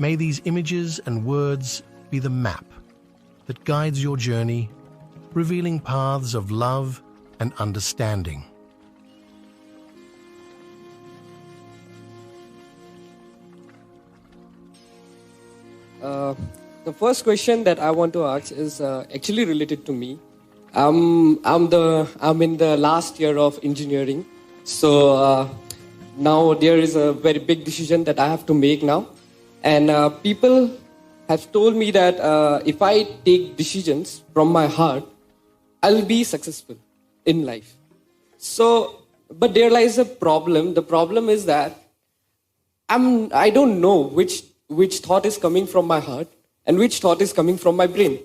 May these images and words be the map that guides your journey, revealing paths of love and understanding. The first question that I want to ask is actually related to me. I'm in the last year of engineering, so now there is a very big decision that I have to make now, and people have told me that if I take decisions from my heart, I'll be successful in life. So, but there lies a problem. The problem is that I don't know which thought is coming from my heart and which thought is coming from my brain.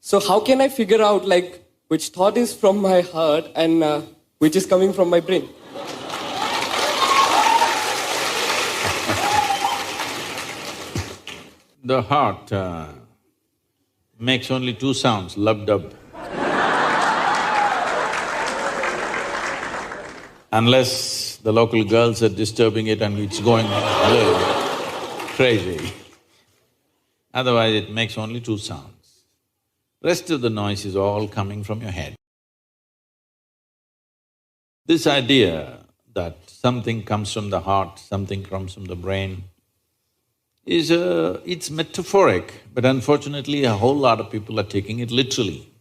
So how can I figure out like which thought is from my heart and which is coming from my brain? The heart makes only two sounds, lub-dub. Unless the local girls are disturbing it and it's going crazy. Otherwise it makes only two sounds. Rest of the noise is all coming from your head. This idea that something comes from the heart, something comes from the brain, it's metaphoric, but unfortunately a whole lot of people are taking it literally.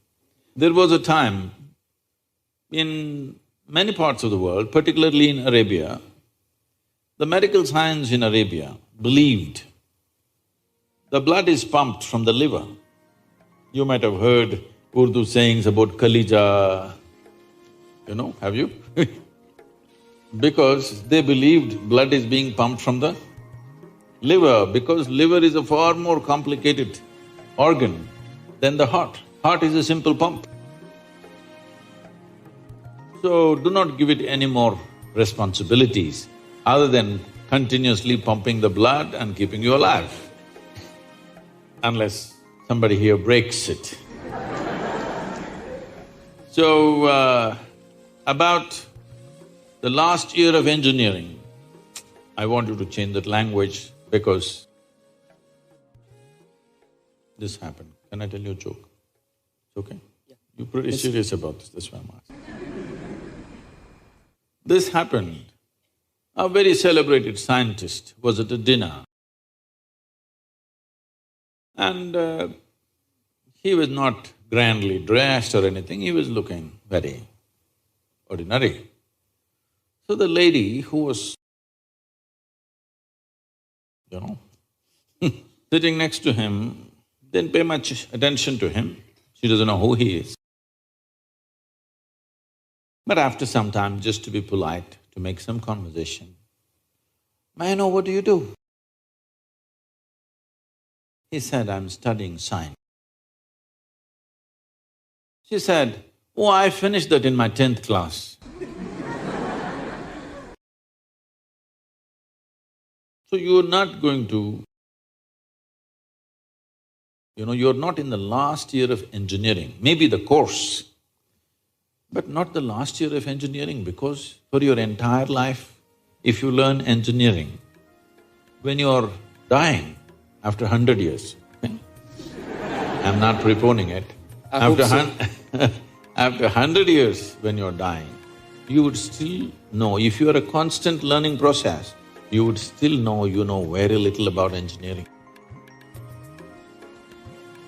There was a time in many parts of the world, particularly in Arabia, the medical science in Arabia believed the blood is pumped from the liver. You might have heard Urdu sayings about Kalija, have you? Because they believed blood is being pumped from the liver, because liver is a far more complicated organ than the heart. Heart is a simple pump. So do not give it any more responsibilities other than continuously pumping the blood and keeping you alive, unless somebody here breaks it. So, about the last year of engineering, I want you to change that language because this happened. Can I tell you a joke? It's okay? Yeah. You're pretty serious about this, that's why I'm asking. This happened. A very celebrated scientist was at a dinner and he was not grandly dressed or anything, he was looking very ordinary. So the lady who was, sitting next to him, didn't pay much attention to him, she doesn't know who he is. But after some time, just to be polite, to make some conversation, "May I know what do you do?" He said, "I'm studying science." She said, "Oh, I finished that in my 10th class." So you're not going to… you're not in the last year of engineering, maybe the course, but not the last year of engineering, because for your entire life, if you learn engineering, when you're dying after 100 years, I'm not preponing it, after 100 years when you're dying, you would still know, if you're a constant learning process, you would still know you know very little about engineering.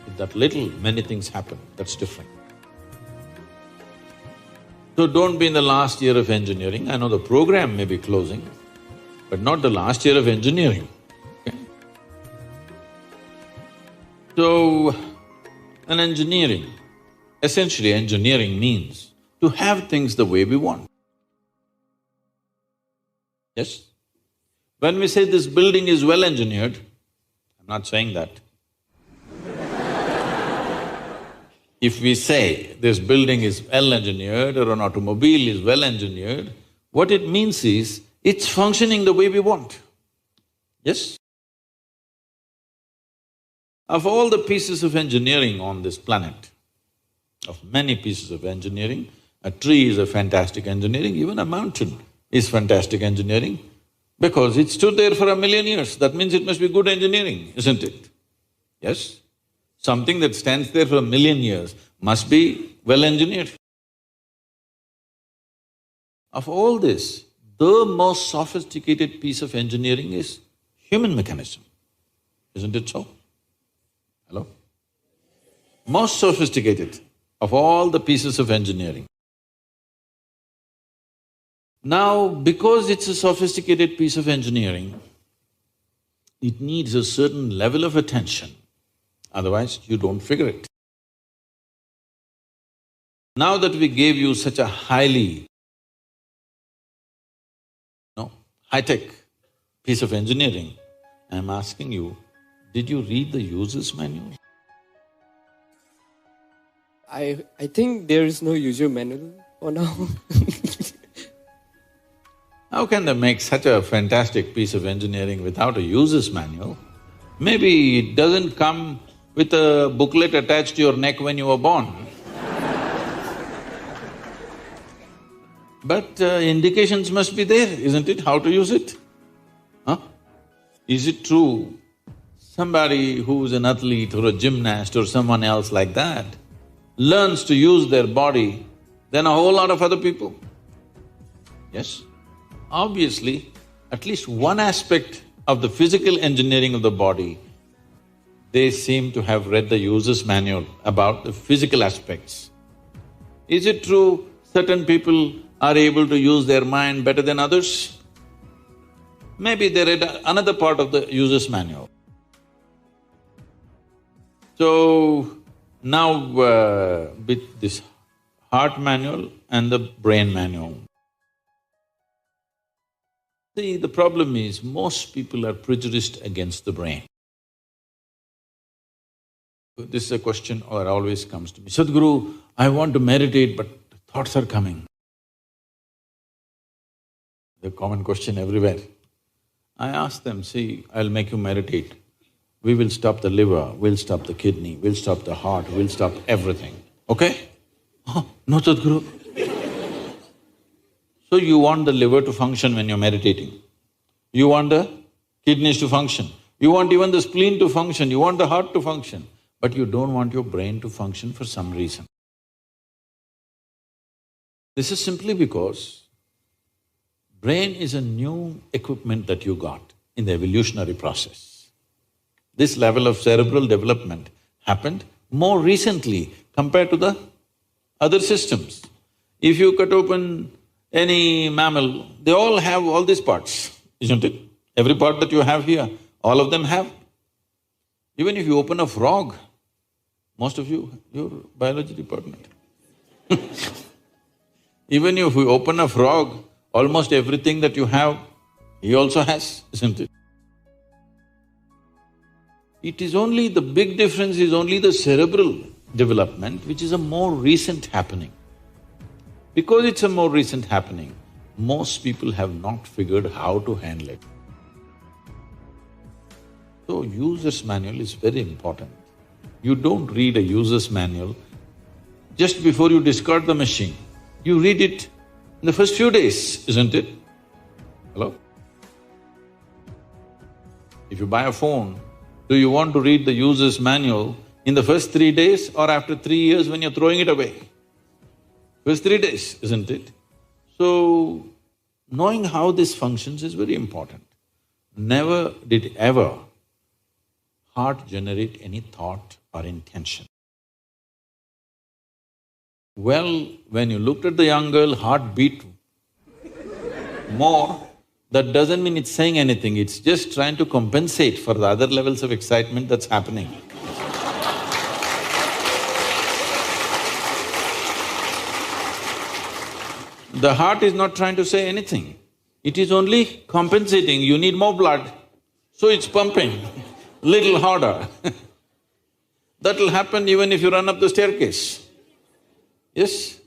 With that little, many things happen, that's different. So don't be in the last year of engineering. I know the program may be closing, but not the last year of engineering, okay? So, essentially engineering means to have things the way we want. Yes? When we say this building is well engineered, I'm not saying that. If we say this building is well engineered or an automobile is well engineered, what it means is it's functioning the way we want. Yes? Of all the pieces of engineering on this planet, of many pieces of engineering, a tree is a fantastic engineering, even a mountain is fantastic engineering. Because it stood there for 1,000,000 years, that means it must be good engineering, isn't it? Yes? Something that stands there for 1,000,000 years must be well engineered. Of all this, the most sophisticated piece of engineering is human mechanism, isn't it so? Hello? Most sophisticated of all the pieces of engineering. Now, because it's a sophisticated piece of engineering, it needs a certain level of attention, otherwise you don't figure it. Now that we gave you such a highly, high-tech piece of engineering, I'm asking you, did you read the user's manual? I think there is no user manual for now. How can they make such a fantastic piece of engineering without a user's manual? Maybe it doesn't come with a booklet attached to your neck when you were born. But indications must be there, isn't it, how to use it? Huh? Is it true somebody who's an athlete or a gymnast or someone else like that learns to use their body than a whole lot of other people? Yes? Obviously, at least one aspect of the physical engineering of the body, they seem to have read the user's manual about the physical aspects. Is it true certain people are able to use their mind better than others? Maybe they read another part of the user's manual. So, now with this heart manual and the brain manual, see, the problem is most people are prejudiced against the brain. This is a question that always comes to me, Sadhguru, I want to meditate but thoughts are coming. The common question everywhere. I ask them, see, I'll make you meditate. We will stop the liver, we'll stop the kidney, we'll stop the heart, we'll stop everything, okay? Oh, no, Sadhguru. So you want the liver to function when you're meditating. You want the kidneys to function. You want even the spleen to function, you want the heart to function. But you don't want your brain to function for some reason. This is simply because brain is a new equipment that you got in the evolutionary process. This level of cerebral development happened more recently compared to the other systems. If you cut open any mammal, they all have all these parts, isn't it? Every part that you have here, all of them have. Even if you open a frog, most of you, your biology department. Even if you open a frog, almost everything that you have, he also has, isn't it? It is only… the big difference is only the cerebral development, which is a more recent happening. Because it's a more recent happening, most people have not figured how to handle it. So, user's manual is very important. You don't read a user's manual just before you discard the machine. You read it in the first few days, isn't it? Hello? If you buy a phone, do you want to read the user's manual in the first 3 days or after 3 years when you're throwing it away? First 3 days, isn't it? So, knowing how this functions is very important. Never did ever heart generate any thought or intention. Well, when you looked at the young girl, heart beat more, that doesn't mean it's saying anything, it's just trying to compensate for the other levels of excitement that's happening. The heart is not trying to say anything, it is only compensating, you need more blood, so it's pumping little harder. That'll happen even if you run up the staircase. Yes?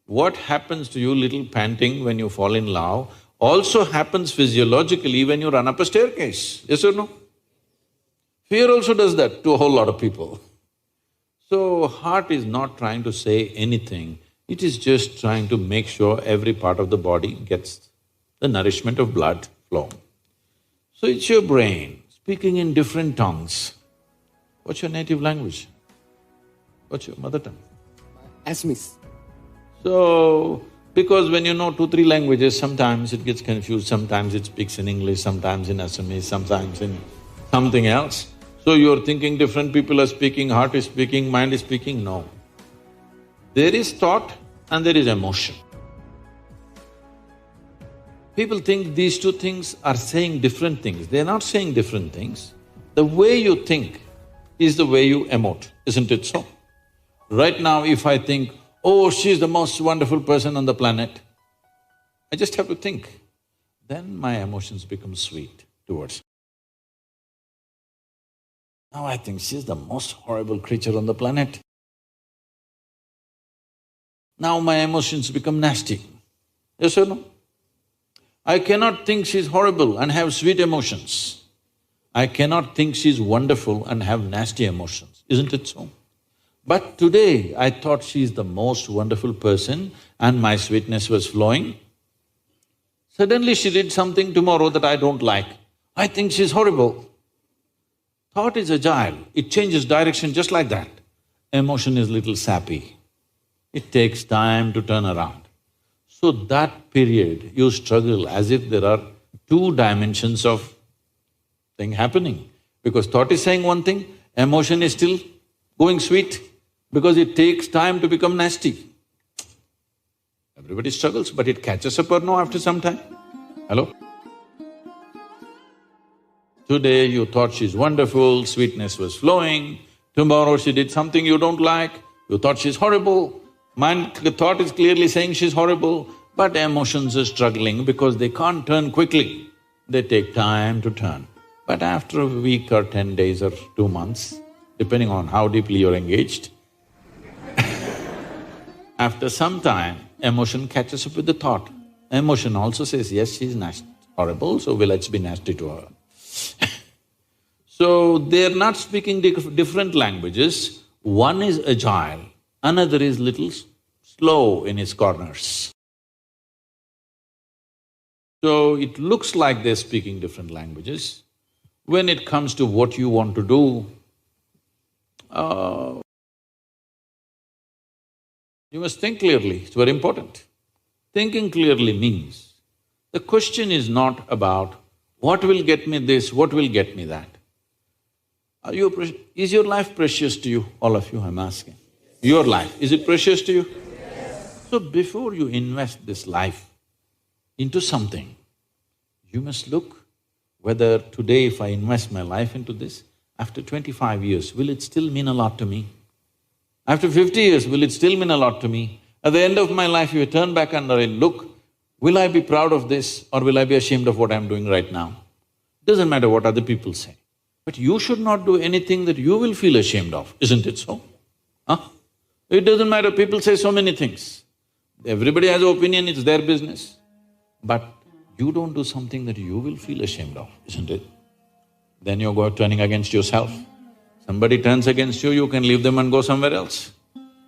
What happens to you little panting when you fall in love also happens physiologically when you run up a staircase, yes or no? Fear also does that to a whole lot of people. So, heart is not trying to say anything, it is just trying to make sure every part of the body gets the nourishment of blood flow. So it's your brain speaking in different tongues. What's your native language? What's your mother tongue? Assamese. So, because when you know 2, 3 languages, sometimes it gets confused, sometimes it speaks in English, sometimes in Assamese, sometimes in something else. So you're thinking different people are speaking, heart is speaking, mind is speaking, no. There is thought and there is emotion. People think these two things are saying different things. They're not saying different things. The way you think is the way you emote, isn't it so? Right now, if I think, oh, she's the most wonderful person on the planet, I just have to think. Then my emotions become sweet towards her. Now I think she's the most horrible creature on the planet. Now my emotions become nasty. Yes or no? I cannot think she's horrible and have sweet emotions. I cannot think she's wonderful and have nasty emotions, isn't it so? But today, I thought she's the most wonderful person and my sweetness was flowing. Suddenly she did something tomorrow that I don't like. I think she's horrible. Thought is agile, it changes direction just like that. Emotion is little sappy. It takes time to turn around. So that period, you struggle as if there are 2 dimensions of thing happening. Because thought is saying one thing, emotion is still going sweet, because it takes time to become nasty. Everybody struggles, but it catches up or no after some time? Hello? Today you thought she's wonderful, sweetness was flowing, tomorrow she did something you don't like, you thought she's horrible. The thought is clearly saying she's horrible, but emotions are struggling because they can't turn quickly. They take time to turn. But after a week or 10 days or 2 months, depending on how deeply you're engaged, after some time, emotion catches up with the thought. Emotion also says, yes, she's horrible, so let's be nasty to her. So, they're not speaking different languages. One is agile, another is little slow in its corners. So, it looks like they're speaking different languages. When it comes to what you want to do, you must think clearly, it's very important. Thinking clearly means, the question is not about what will get me this, what will get me that. Is your life precious to you? All of you, I'm asking. Your life, is it precious to you? Yes. So before you invest this life into something, you must look whether today if I invest my life into this, after 25 years, will it still mean a lot to me? After 50 years, will it still mean a lot to me? At the end of my life, if I turn back and I look, will I be proud of this or will I be ashamed of what I'm doing right now? Doesn't matter what other people say. But you should not do anything that you will feel ashamed of, isn't it so? Huh? It doesn't matter, people say so many things. Everybody has an opinion, it's their business. But you don't do something that you will feel ashamed of, isn't it? Then you're turning against yourself. Somebody turns against you, you can leave them and go somewhere else.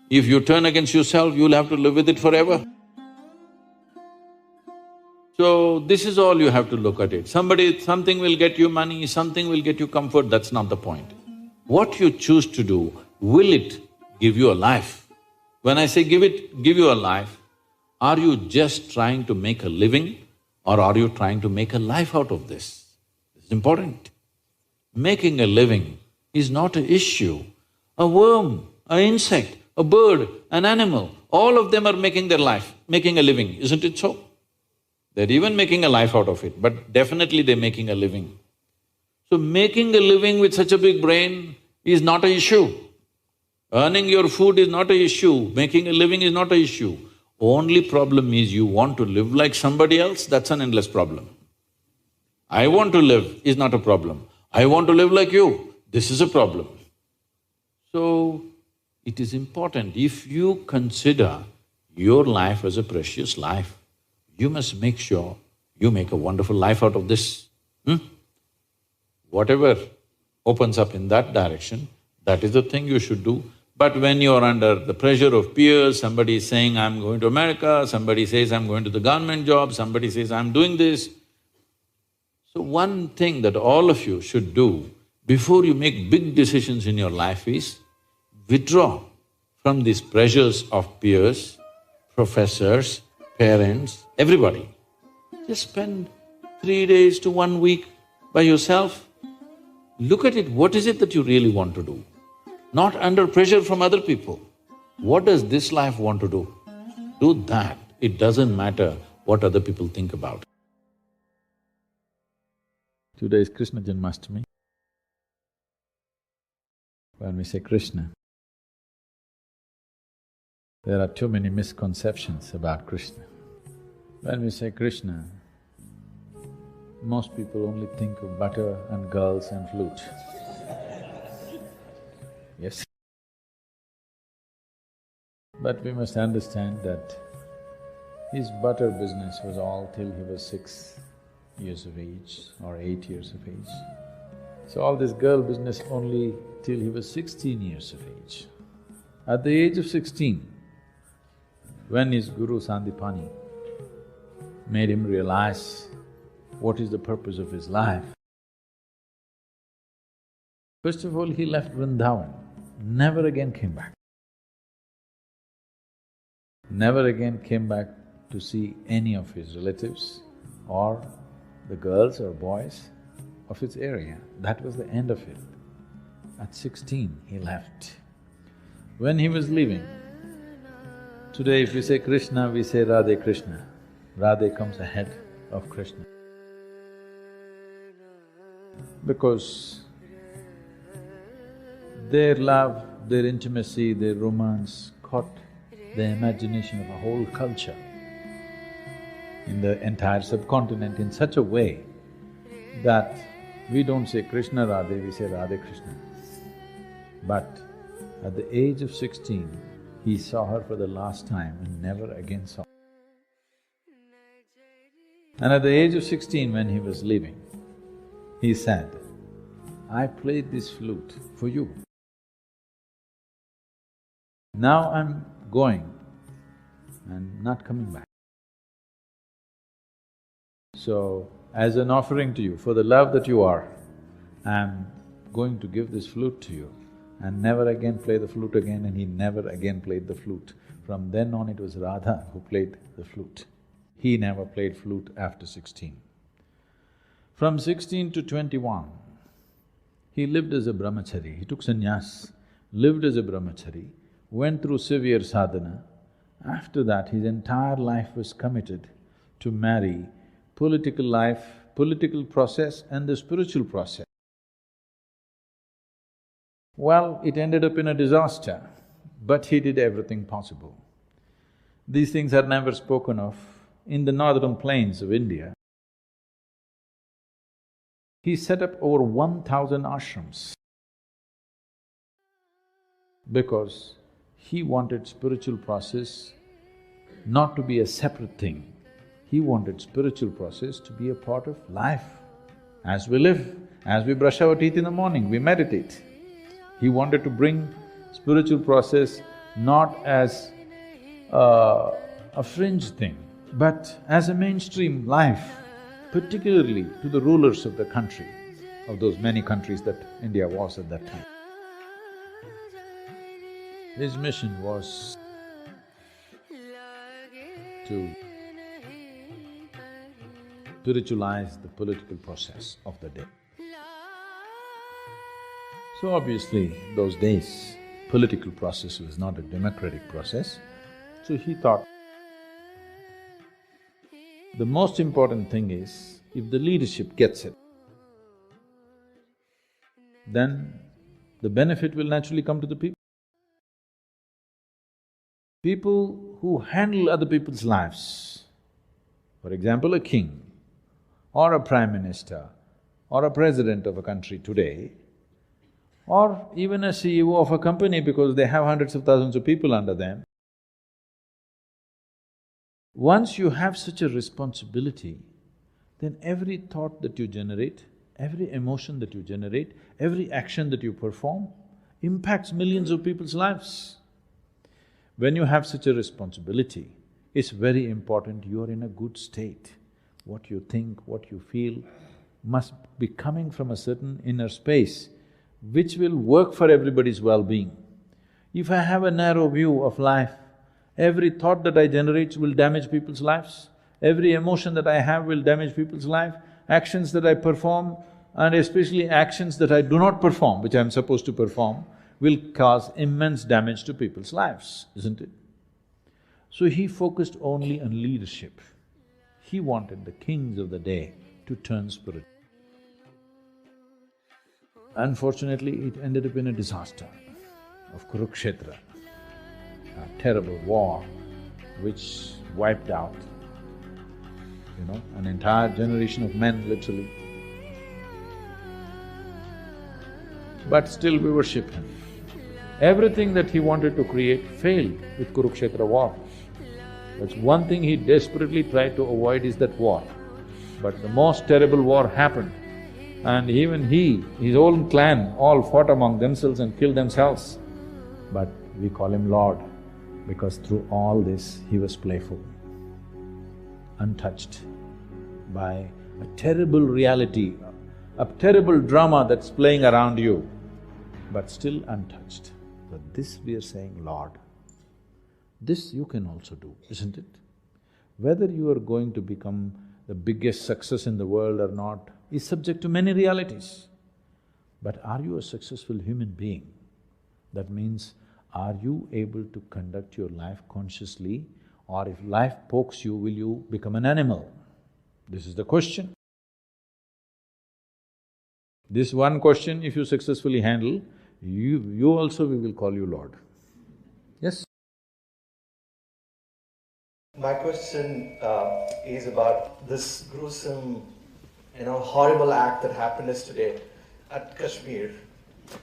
If you turn against yourself, you'll have to live with it forever. So, this is all you have to look at it. Something will get you money, something will get you comfort, that's not the point. What you choose to do, will it give you a life? When I say give you a life, are you just trying to make a living or are you trying to make a life out of this? It's important. Making a living is not an issue. A worm, an insect, a bird, an animal, all of them are making their life, making a living, isn't it so? They're even making a life out of it, but definitely they're making a living. So making a living with such a big brain is not an issue. Earning your food is not an issue, making a living is not an issue. Only problem is you want to live like somebody else, that's an endless problem. I want to live is not a problem. I want to live like you, this is a problem. So, it is important, if you consider your life as a precious life, you must make sure you make a wonderful life out of this. Whatever opens up in that direction, that is the thing you should do. But when you're under the pressure of peers, somebody is saying, I'm going to America, somebody says, I'm going to the government job, somebody says, I'm doing this. So So one thing that all of you should do before you make big decisions in your life is withdraw from these pressures of peers, professors, parents, everybody. Just spend 3 days to 1 week by yourself. Look at it, what is it that you really want to do? Not under pressure from other people. What does this life want to do? Do that. It doesn't matter what other people think about. Today is Krishna Janmashtami. When we say Krishna, there are too many misconceptions about Krishna. When we say Krishna, most people only think of butter and girls and flute. Yes. But we must understand that his butter business was all till he was 6 years of age or 8 years of age. So all this girl business only till he was 16 years of age. At the age of 16, when his guru Sandipani made him realize what is the purpose of his life, first of all, he left Vrindavan, never again came back. Never again came back to see any of his relatives or the girls or boys of his area. That was the end of it. At 16, he left. When he was leaving, today if we say Krishna, we say Radhe Krishna. Radhe comes ahead of Krishna. Because their love, their intimacy, their romance caught the imagination of a whole culture in the entire subcontinent in such a way that we don't say Krishna Radhe, we say Radhe Krishna. But at the age of 16, he saw her for the last time and never again saw her. And at the age of 16, when he was leaving, he said, I played this flute for you. Now I'm going and not coming back. So, as an offering to you, for the love that you are, I'm going to give this flute to you and never again play the flute again, and he never again played the flute. From then on it was Radha who played the flute. He never played flute after 16. From 16 to 21, he lived as a brahmachari, he took sannyas, lived as a brahmachari, went through severe sadhana. After that, his entire life was committed to marry political life, political process and the spiritual process. Well, it ended up in a disaster, but he did everything possible. These things are never spoken of. In the northern plains of India, he set up over 1,000 ashrams because he wanted spiritual process not to be a separate thing. He wanted spiritual process to be a part of life. As we live, as we brush our teeth in the morning, we meditate. He wanted to bring spiritual process not as a fringe thing, but as a mainstream life, particularly to the rulers of the country, of those many countries that India was at that time. His mission was to spiritualize the political process of the day. So obviously, those days, political process was not a democratic process, so he thought, the most important thing is, if the leadership gets it, then the benefit will naturally come to the people. People who handle other people's lives, for example, a king or a prime minister or a president of a country today, or even a CEO of a company because they have hundreds of thousands of people under them, once you have such a responsibility, then every thought that you generate, every emotion that you generate, every action that you perform impacts millions of people's lives. When you have such a responsibility, it's very important you are in a good state. What you think, what you feel, must be coming from a certain inner space which will work for everybody's well-being. If I have a narrow view of life, every thought that I generate will damage people's lives, every emotion that I have will damage people's life, actions that I perform, and especially actions that I do not perform, which I'm supposed to perform, will cause immense damage to people's lives, isn't it? So he focused only on leadership. He wanted the kings of the day to turn spiritual. Unfortunately, it ended up in a disaster of Kurukshetra, a terrible war which wiped out, an entire generation of men, literally. But still we worship him. Everything that he wanted to create failed with Kurukshetra war. That's one thing he desperately tried to avoid is that war. But the most terrible war happened, and even he, his own clan, all fought among themselves and killed themselves. But we call him Lord, because through all this he was playful, untouched by a terrible reality, a terrible drama that's playing around you, but still untouched. But this we are saying, Lord, this you can also do, isn't it? Whether you are going to become the biggest success in the world or not is subject to many realities. But are you a successful human being? That means, are you able to conduct your life consciously, or if life pokes you, will you become an animal? This is the question. This one question, if you successfully handle, you also, we will call you Lord. Yes? My question is about this gruesome, horrible act that happened yesterday at Kashmir,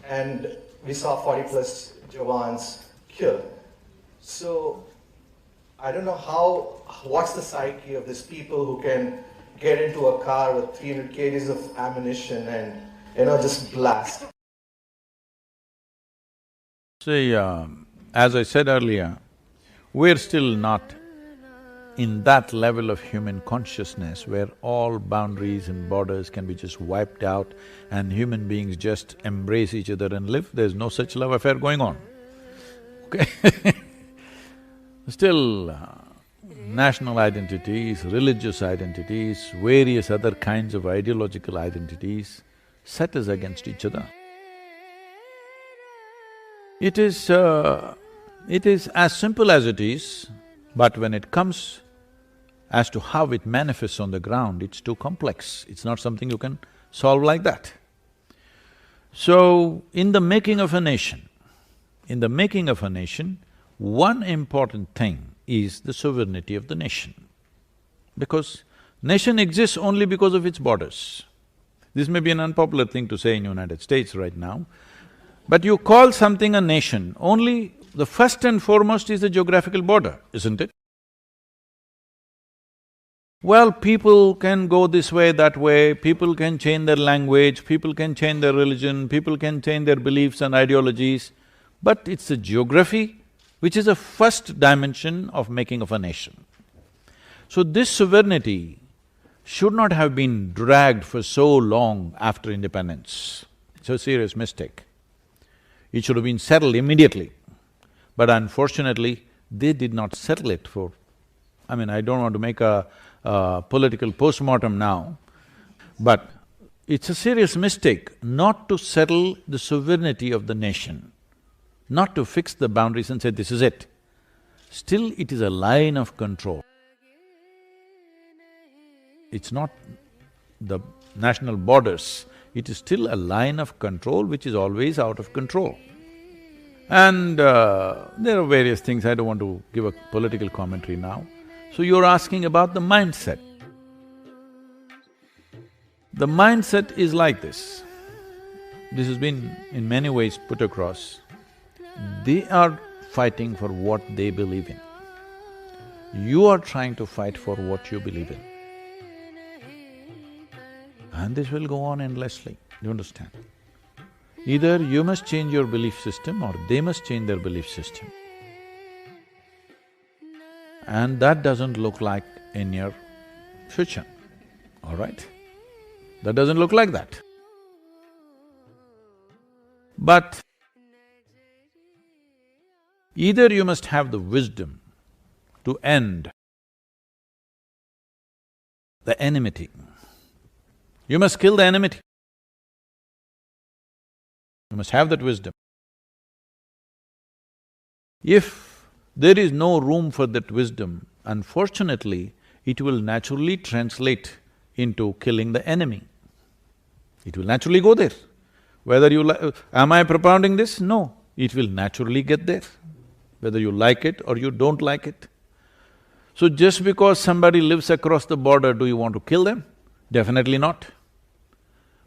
and we saw 40 plus Jawans killed. So, I don't know what's the psyche of these people who can get into a car with 300 kgs of ammunition and, just blast. See, as I said earlier, we're still not in that level of human consciousness where all boundaries and borders can be just wiped out and human beings just embrace each other and live. There's no such love affair going on, okay? Still, national identities, religious identities, various other kinds of ideological identities set us against each other. It is as simple as it is, but when it comes as to how it manifests on the ground, it's too complex. It's not something you can solve like that. So, in the making of a nation, one important thing is the sovereignty of the nation. Because nation exists only because of its borders. This may be an unpopular thing to say in United States right now, but you call something a nation, only the first and foremost is the geographical border, isn't it? Well, people can go this way, that way, people can change their language, people can change their religion, people can change their beliefs and ideologies, but it's the geography which is the first dimension of making of a nation. So this sovereignty should not have been dragged for so long after independence. It's a serious mistake. It should have been settled immediately. But unfortunately, they did not settle it for… I don't want to make a political postmortem now, but it's a serious mistake not to settle the sovereignty of the nation, not to fix the boundaries and say, this is it. Still, it is a line of control. It's not the national borders, it is still a line of control which is always out of control. And there are various things, I don't want to give a political commentary now. So you're asking about the mindset. The mindset is like this. This has been in many ways put across. They are fighting for what they believe in. You are trying to fight for what you believe in. And this will go on endlessly, you understand? Either you must change your belief system or they must change their belief system. And that doesn't look like in your future, all right? That doesn't look like that. But either you must have the wisdom to end the enmity. You must kill the enmity. You must have that wisdom. If there is no room for that wisdom, unfortunately, it will naturally translate into killing the enemy. It will naturally go there. Whether you am I propounding this? No, it will naturally get there, whether you like it or you don't like it. So just because somebody lives across the border, do you want to kill them? Definitely not.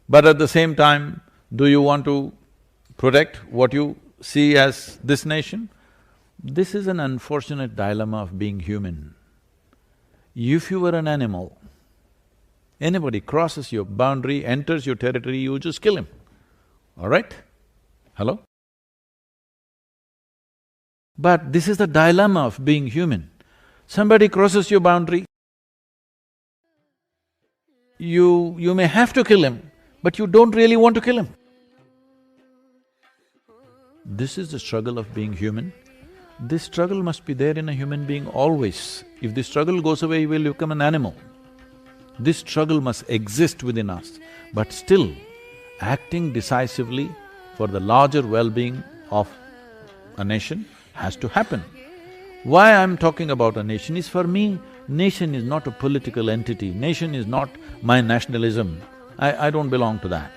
But at the same time, do you want to protect what you see as this nation? This is an unfortunate dilemma of being human. If you were an animal, anybody crosses your boundary, enters your territory, you just kill him, all right? Hello? But this is the dilemma of being human. Somebody crosses your boundary, you may have to kill him, but you don't really want to kill him. This is the struggle of being human. This struggle must be there in a human being always. If this struggle goes away, you will become an animal. This struggle must exist within us, but still acting decisively for the larger well-being of a nation has to happen. Why I'm talking about a nation is, for me, nation is not a political entity, nation is not my nationalism. I don't belong to that.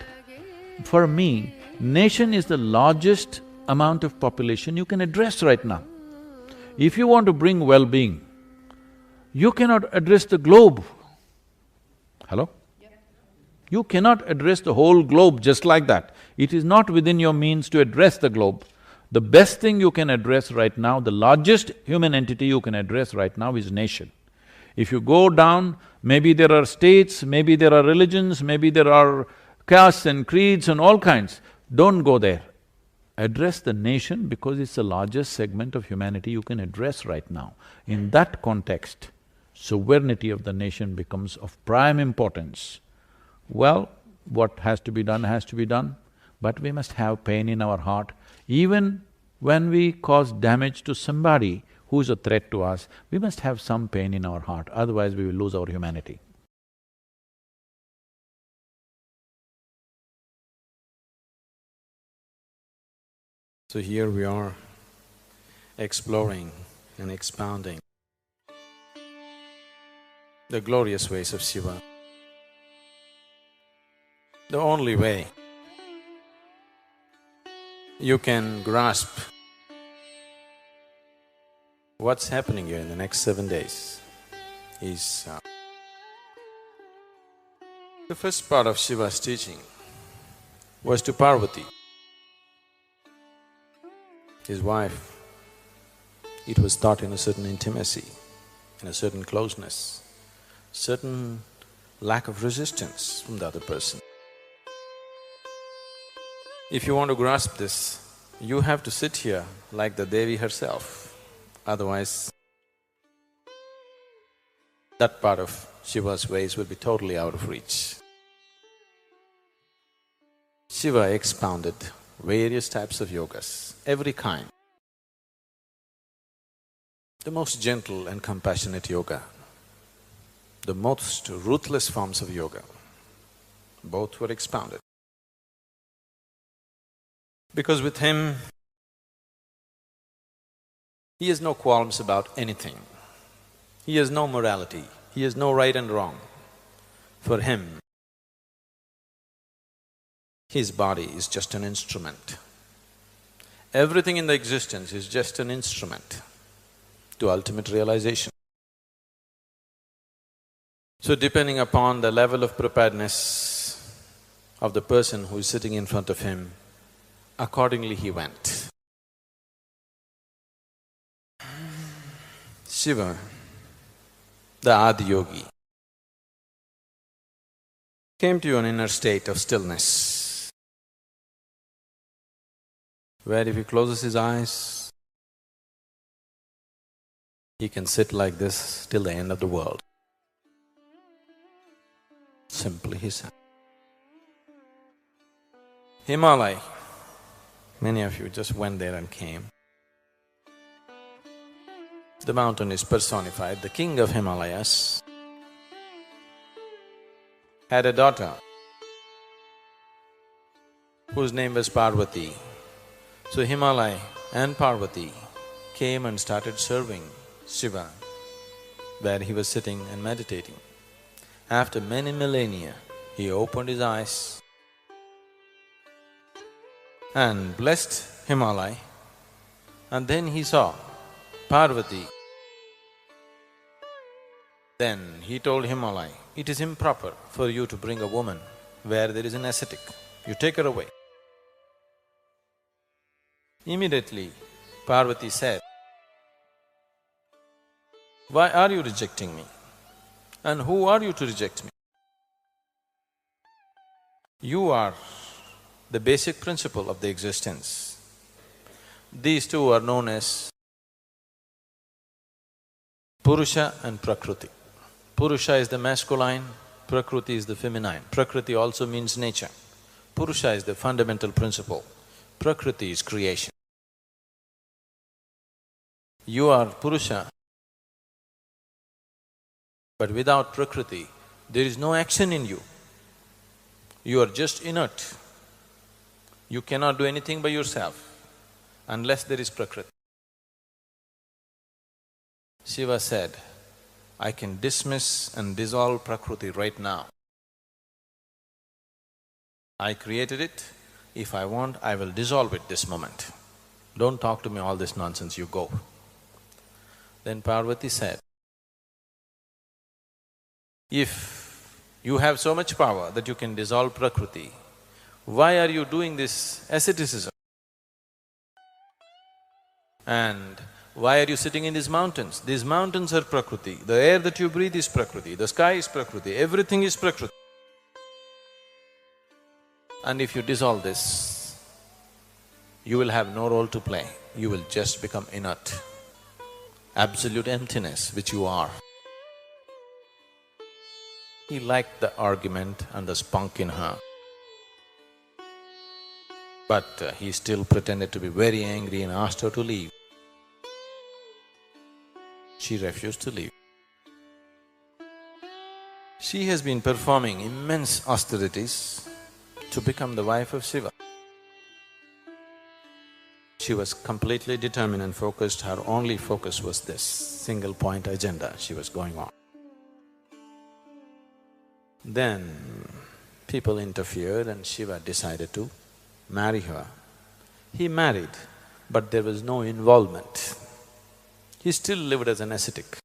For me, nation is the largest amount of population you can address right now. If you want to bring well-being, you cannot address the globe. Hello? You cannot address the whole globe just like that. It is not within your means to address the globe. The best thing you can address right now, the largest human entity you can address right now is nation. If you go down, maybe there are states, maybe there are religions, maybe there are castes and creeds and all kinds. Don't go there. Address the nation because it's the largest segment of humanity you can address right now. In that context, sovereignty of the nation becomes of prime importance. Well, what has to be done, but we must have pain in our heart. Even when we cause damage to somebody who is a threat to us, we must have some pain in our heart, otherwise we will lose our humanity. So here we are exploring and expounding the glorious ways of Shiva. The only way you can grasp what's happening here in the next 7 days is the first part of Shiva's teaching was to Parvati, his wife. It was taught in a certain intimacy, in a certain closeness, certain lack of resistance from the other person. If you want to grasp this, you have to sit here like the Devi herself, otherwise that part of Shiva's ways will be totally out of reach. Shiva expounded various types of yogas, every kind. The most gentle and compassionate yoga, the most ruthless forms of yoga, both were expounded. Because with him, he has no qualms about anything. He has no morality, he has no right and wrong. For him, his body is just an instrument. Everything in the existence is just an instrument to ultimate realization. So depending upon the level of preparedness of the person who is sitting in front of him, accordingly he went. Shiva, the Adi Yogi, came to an inner state of stillness, where if he closes his eyes, he can sit like this till the end of the world. Simply he sat. Himalaya, many of you just went there and came. The mountain is personified. The king of Himalayas had a daughter whose name was Parvati. So Himalaya and Parvati came and started serving Shiva where he was sitting and meditating. After many millennia, he opened his eyes and blessed Himalaya, and then he saw Parvati. Then he told Himalaya, it is improper for you to bring a woman where there is an ascetic. You take her away. Immediately, Parvati said, why are you rejecting me? And who are you to reject me? You are the basic principle of the existence. These two are known as Purusha and Prakriti. Purusha is the masculine, Prakriti is the feminine. Prakriti also means nature. Purusha is the fundamental principle, Prakriti is creation. You are Purusha, but without Prakriti, there is no action in you. You are just inert. You cannot do anything by yourself unless there is Prakriti. Shiva said, I can dismiss and dissolve Prakriti right now. I created it. If I want, I will dissolve it this moment. Don't talk to me all this nonsense, you go. Then Parvati said, if you have so much power that you can dissolve Prakriti, why are you doing this asceticism? And why are you sitting in these mountains? These mountains are Prakriti, the air that you breathe is Prakriti, the sky is Prakriti, everything is Prakriti. And if you dissolve this, you will have no role to play, you will just become inert, absolute emptiness which you are. He liked the argument and the spunk in her, but he still pretended to be very angry and asked her to leave. She refused to leave. She has been performing immense austerities to become the wife of Shiva. She was completely determined and focused, her only focus was this single point agenda she was going on. Then people interfered and Shiva decided to marry her. He married, but there was no involvement. He still lived as an ascetic.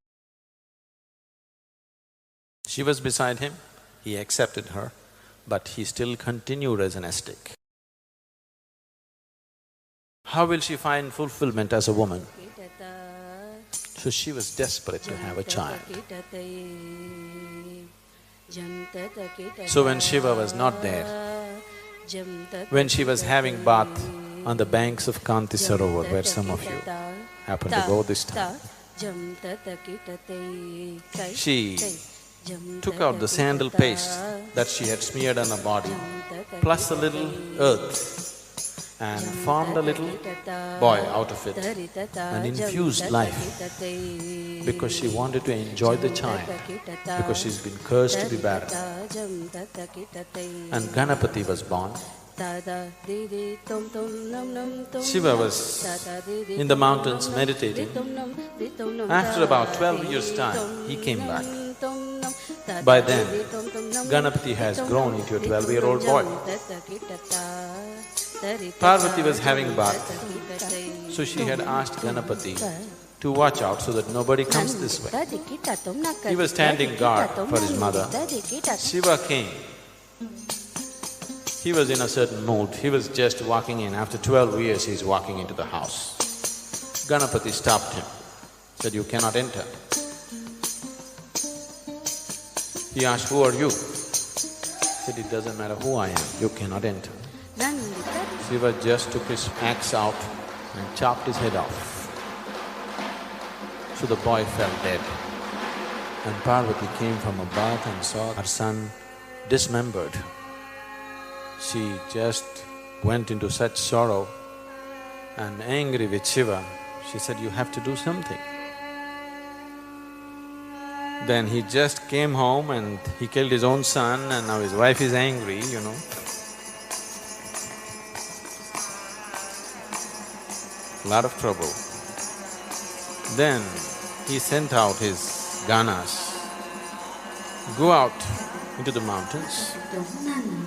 She was beside him, he accepted her, but he still continued as an ascetic. How will she find fulfillment as a woman? So she was desperate to have a child. So when Shiva was not there, when she was having bath on the banks of Kanti Sarovar, where some of you happen to go this time, she took out the sandal paste that she had smeared on her body, plus a little earth, and formed a little boy out of it and infused life because she wanted to enjoy the child, because she's been cursed to be barren. And Ganapati was born. Shiva was in the mountains meditating. After about 12 years' time, he came back. By then, Ganapati has grown into a 12-year-old boy. Parvati was having bath, so she had asked Ganapati to watch out so that nobody comes this way. He was standing guard for his mother. Shiva came. He was in a certain mood, he was just walking in. After 12 years, he's walking into the house. Ganapati stopped him, said, you cannot enter. He asked, who are you? He said, it doesn't matter who I am, you cannot enter. Shiva just took his axe out and chopped his head off. So the boy fell dead. And Parvati came from a bath and saw her son dismembered. She just went into such sorrow and angry with Shiva, she said, "You have to do something." Then he just came home and he killed his own son and now his wife is angry, you know. Lot of trouble. Then he sent out his ganas, "Go out into the mountains.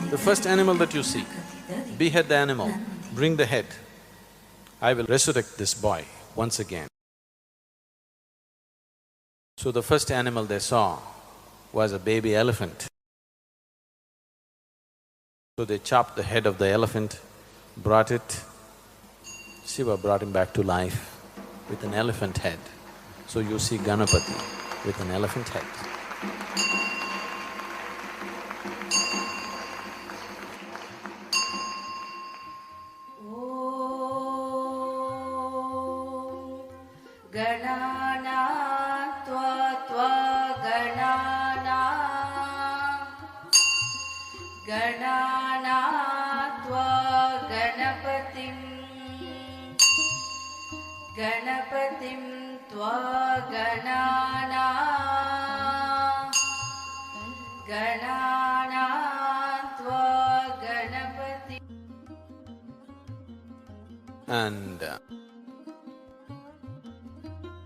The first animal that you see, behead the animal, bring the head. I will resurrect this boy once again." So the first animal they saw was a baby elephant. So they chopped the head of the elephant, brought it. Shiva brought him back to life with an elephant head. So you see Ganapati with an elephant head. गणपतिं त्वा गणाना गणाना त्वा Ganpati. And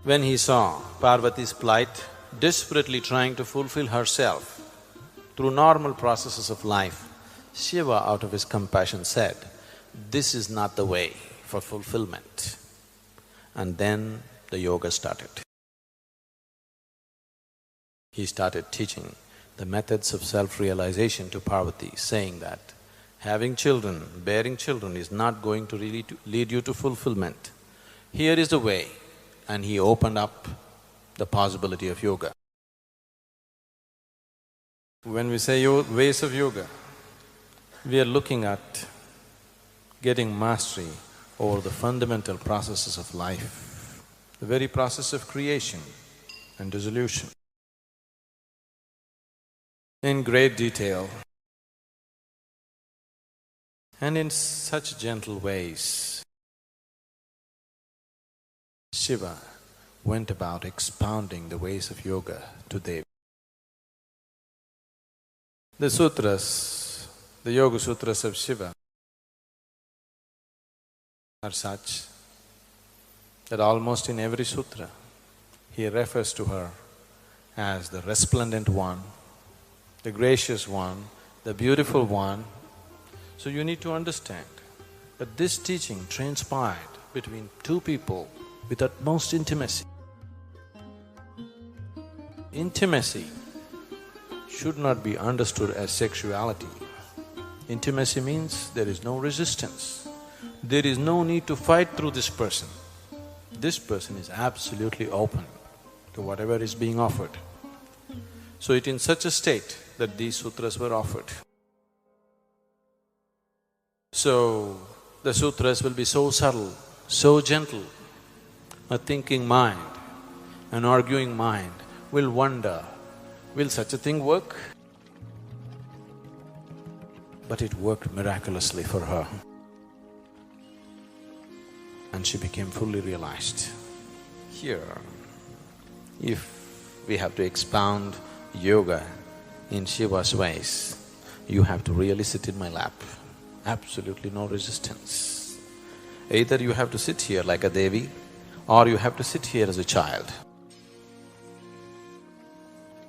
when he saw Parvati's plight, desperately trying to fulfill herself through normal processes of life, Shiva, out of his compassion, said, "This is not the way for fulfillment." And then the yoga started. He started teaching the methods of self-realization to Parvati, saying that having children, bearing children is not going to really lead you to fulfillment. Here is the way, and he opened up the possibility of yoga. When we say ways of yoga, we are looking at getting mastery over the fundamental processes of life, the very process of creation and dissolution. In great detail and in such gentle ways, Shiva went about expounding the ways of yoga to Devi. The sutras, the Yoga Sutras of Shiva are such that almost in every sutra, he refers to her as the resplendent one, the gracious one, the beautiful one. So you need to understand that this teaching transpired between two people with utmost intimacy. Intimacy should not be understood as sexuality. Intimacy means there is no resistance. There is no need to fight through this person. This person is absolutely open to whatever is being offered. So it is in such a state that these sutras were offered. So the sutras will be so subtle, so gentle. A thinking mind, an arguing mind will wonder, will such a thing work? But it worked miraculously for her. And she became fully realized. Here, if we have to expound yoga in Shiva's ways, you have to really sit in my lap. Absolutely no resistance. Either you have to sit here like a Devi, or you have to sit here as a child.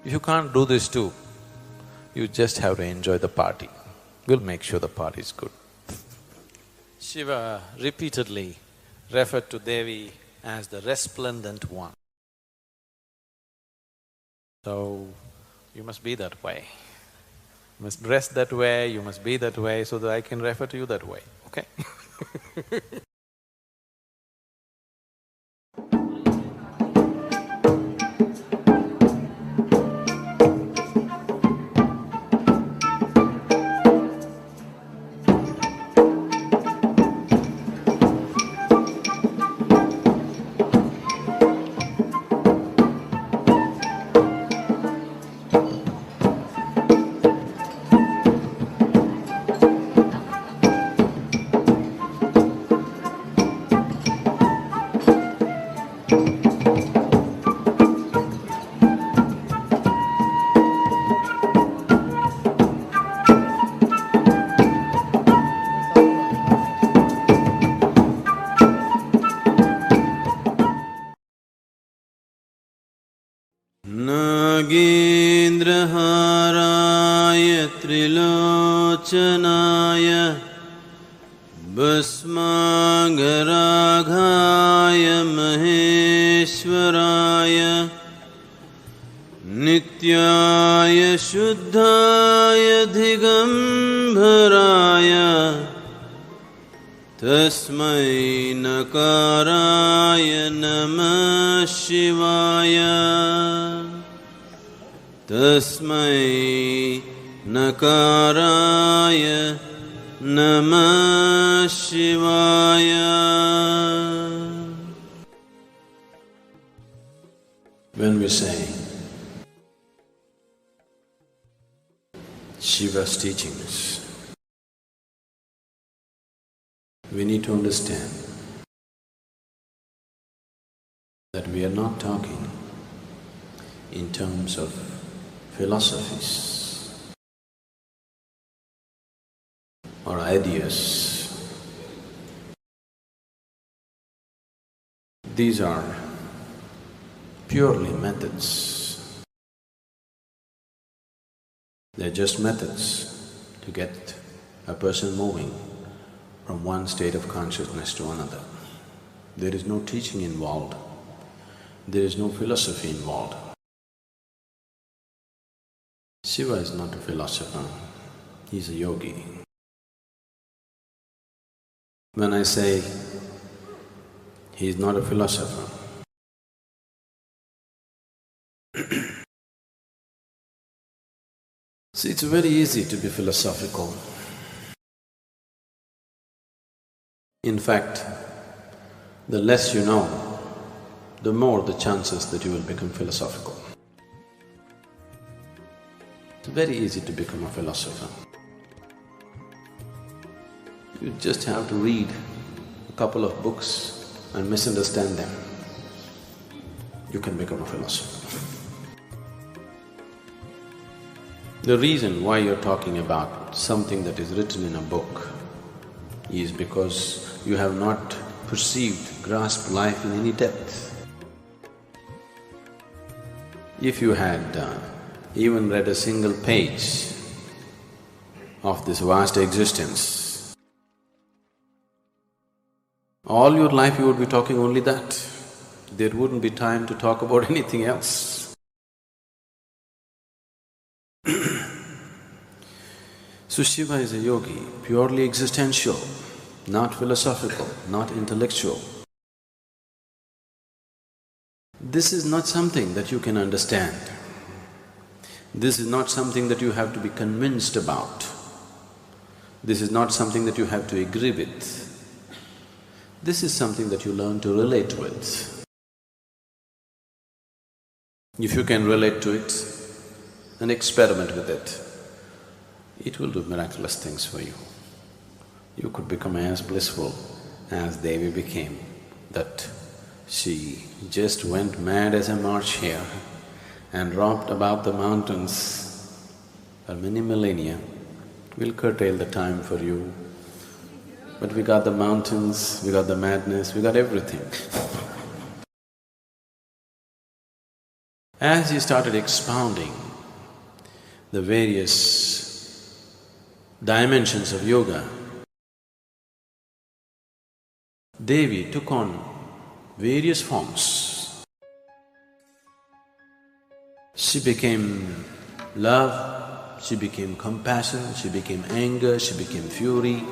If you can't do this too, you just have to enjoy the party. We'll make sure the party is good. Shiva repeatedly referred to Devi as the resplendent one. So, you must be that way. You must dress that way, you must be that way so that I can refer to you that way, okay? Nityanirochanaya Bhasmagaraghaya Maheshwaraya Nityaya Shuddhaya Digambaraya Tasmai Nakaraya Namah Shivaya Tasmai Nakaraya Namah Shivaya. When we say Shiva's teachings, we need to understand that we are not talking in terms of philosophies or ideas. These are purely methods. They're just methods to get a person moving from one state of consciousness to another. There is no teaching involved, there is no philosophy involved. Shiva is not a philosopher, he's a yogi. When I say he's not a philosopher, see, it's very easy to be philosophical. In fact, the less you know, the more the chances that you will become philosophical. It's very easy to become a philosopher. You just have to read a couple of books and misunderstand them. You can become a philosopher. The reason why you're talking about something that is written in a book is because you have not perceived, grasped life in any depth. If you had even read a single page of this vast existence, all your life you would be talking only that. There wouldn't be time to talk about anything else. So Shiva is a yogi, purely existential, not philosophical, not intellectual. This is not something that you can understand. This is not something that you have to be convinced about. This is not something that you have to agree with. This is something that you learn to relate with. If you can relate to it and experiment with it will do miraculous things for you. You could become as blissful as Devi became, that she just went mad as a March hare and romped about the mountains for many millennia. We'll curtail the time for you, but we got the mountains, we got the madness, we got everything. As he started expounding the various dimensions of yoga, Devi took on various forms. She became love, she became compassion, she became anger, she became fury,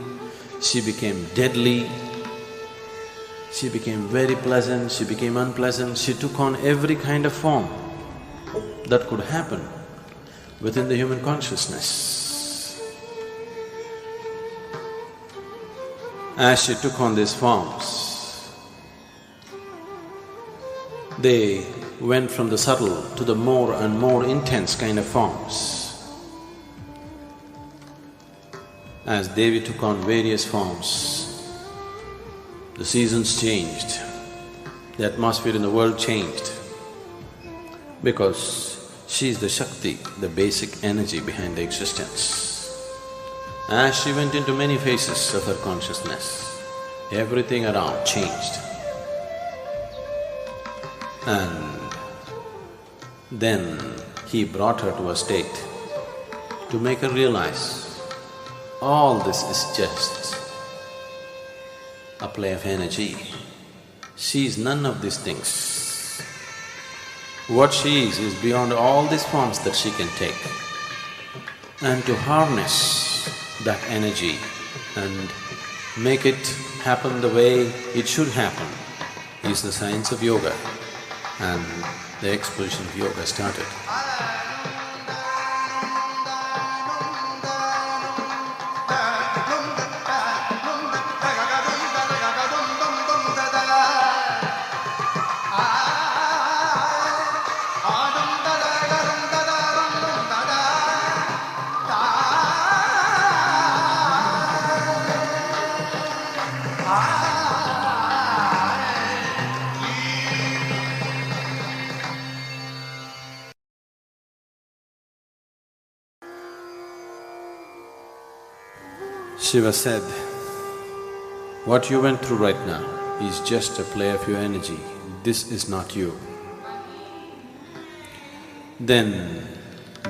she became deadly, she became very pleasant, she became unpleasant, she took on every kind of form that could happen within the human consciousness. As she took on these forms, they went from the subtle to the more and more intense kind of forms. As Devi took on various forms, the seasons changed, the atmosphere in the world changed, because she is the Shakti, the basic energy behind the existence. As she went into many phases of her consciousness, everything around changed. And then he brought her to a state to make her realize all this is just a play of energy. She is none of these things. What she is beyond all these forms that she can take. And to harness that energy and make it happen the way it should happen is the science of yoga, and the explosion of yoga started. Shiva said, what you went through right now is just a play of your energy, this is not you. Then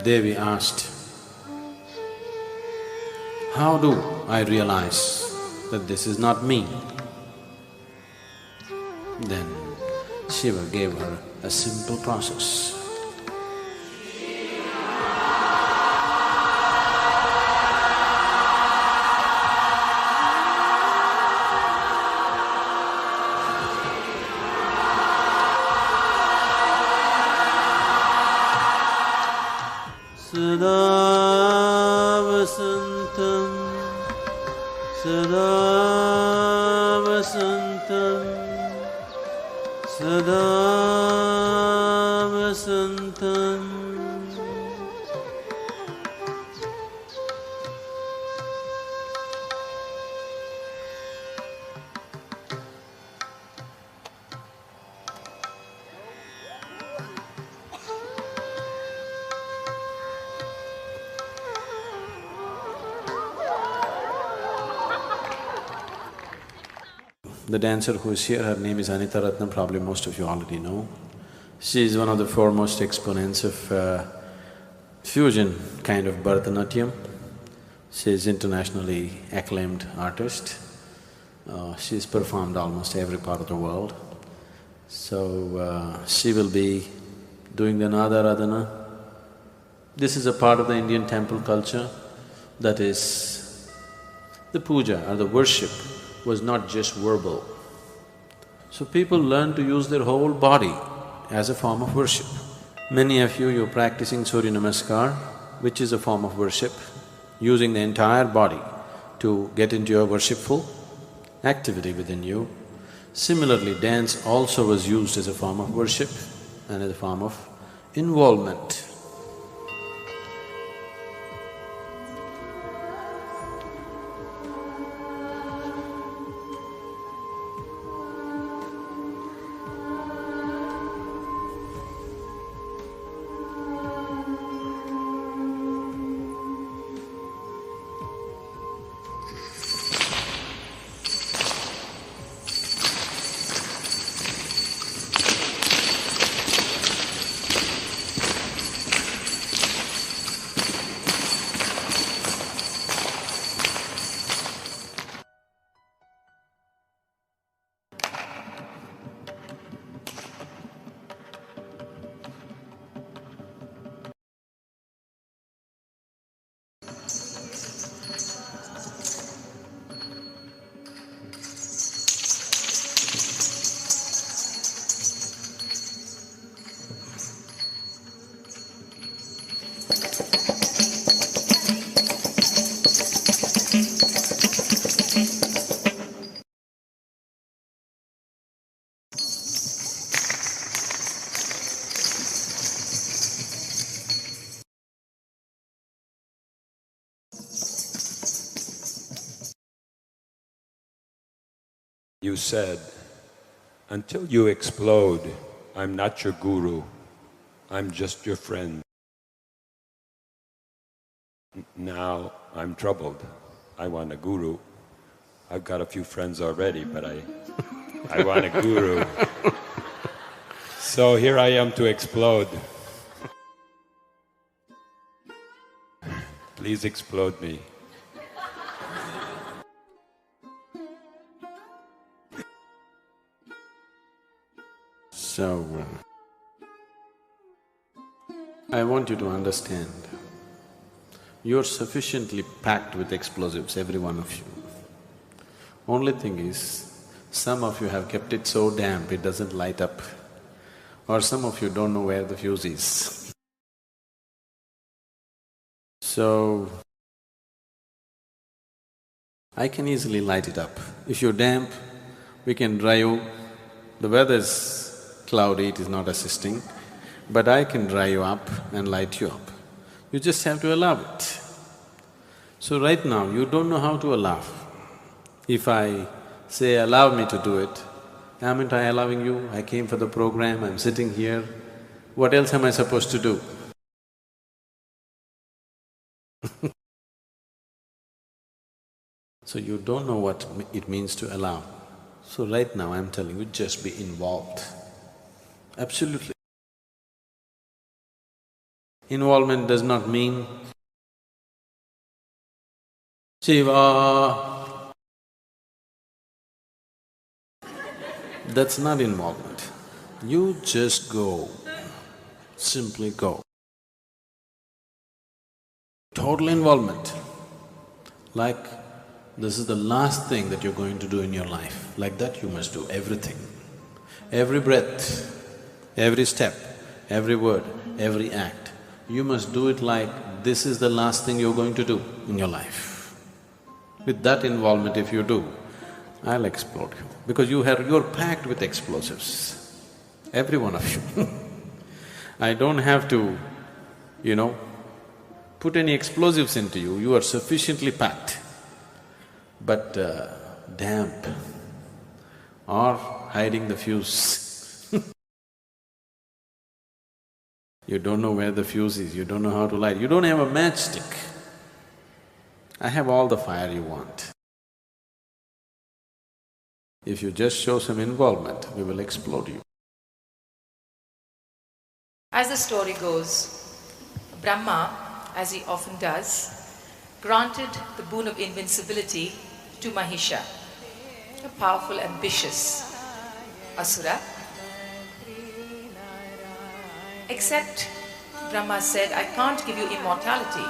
Devi asked, how do I realize that this is not me? Then Shiva gave her a simple process. Sada vasantam, sada vasantam, sada vasantam. The dancer who is here, her name is Anita Ratnam, probably most of you already know. She is one of the foremost exponents of fusion kind of Bharatanatyam. She is internationally acclaimed artist. She's performed almost every part of the world. So, she will be doing the Nadaradhana. This is a part of the Indian temple culture, that is, the puja or the worship was not just verbal. So people learn to use their whole body as a form of worship. Many of you're practicing Surya Namaskar, which is a form of worship, using the entire body to get into your worshipful activity within you. Similarly, dance also was used as a form of worship and as a form of involvement. You said, until you explode, I'm not your guru, I'm just your friend. Now I'm troubled. I want a guru. I've got a few friends already, but I want a guru. So here I am to explode. Please explode me. So, I want you to understand, you're sufficiently packed with explosives, every one of you. Only thing is, some of you have kept it so damp it doesn't light up, or some of you don't know where the fuse is. So, I can easily light it up. If you're damp, we can dry you. The weather's cloudy, it is not assisting, but I can dry you up and light you up. You just have to allow it. So right now, you don't know how to allow. If I say, allow me to do it, haven't I allowing you? I came for the program, I'm sitting here, what else am I supposed to do? So you don't know what it means to allow. So right now I'm telling you, just be involved. Absolutely. Involvement does not mean Shiva. That's not involvement. You just go, simply go. Total involvement. Like, this is the last thing that you're going to do in your life. Like that you must do everything. Every breath, every step, every word, every act. You must do it like this is the last thing you're going to do in your life. With that involvement if you do, I'll explode you. Because you're packed with explosives, every one of you. I don't have to, put any explosives into you, you are sufficiently packed. But damp or hiding the fuse. You don't know where the fuse is, you don't know how to light, you don't have a matchstick. I have all the fire you want. If you just show some involvement, we will explode you. As the story goes, Brahma, as he often does, granted the boon of invincibility to Mahisha, a powerful, ambitious asura. Except Brahma said, I can't give you immortality.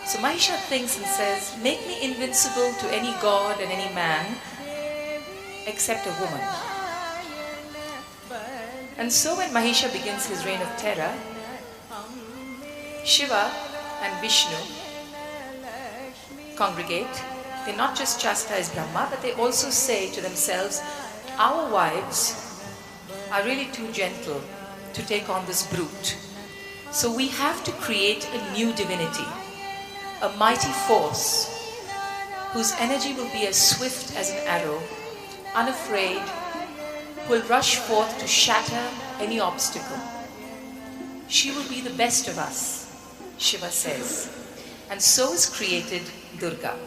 So Mahisha thinks and says, make me invincible to any god and any man except a woman. And so when Mahisha begins his reign of terror, Shiva and Vishnu congregate. They not just chastise Brahma, but they also say to themselves, our wives are really too gentle to take on this brute. So we have to create a new divinity, a mighty force whose energy will be as swift as an arrow, unafraid, who will rush forth to shatter any obstacle. She will be the best of us, Shiva says. And so is created Durga.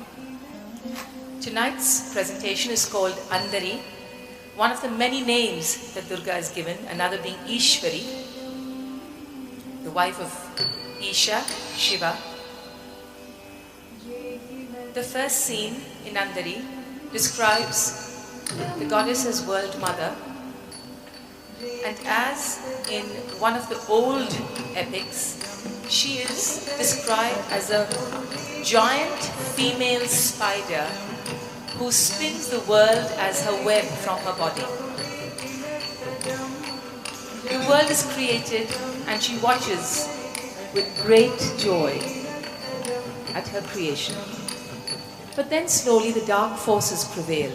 Tonight's presentation is called Andari, one of the many names that Durga is given, another being Ishvari, the wife of Isha, Shiva. The first scene in Andari describes the goddess as world mother, and as in one of the old epics, she is described as a giant female spider who spins the world as her web from her body. The world is created and she watches with great joy at her creation. But then slowly the dark forces prevail.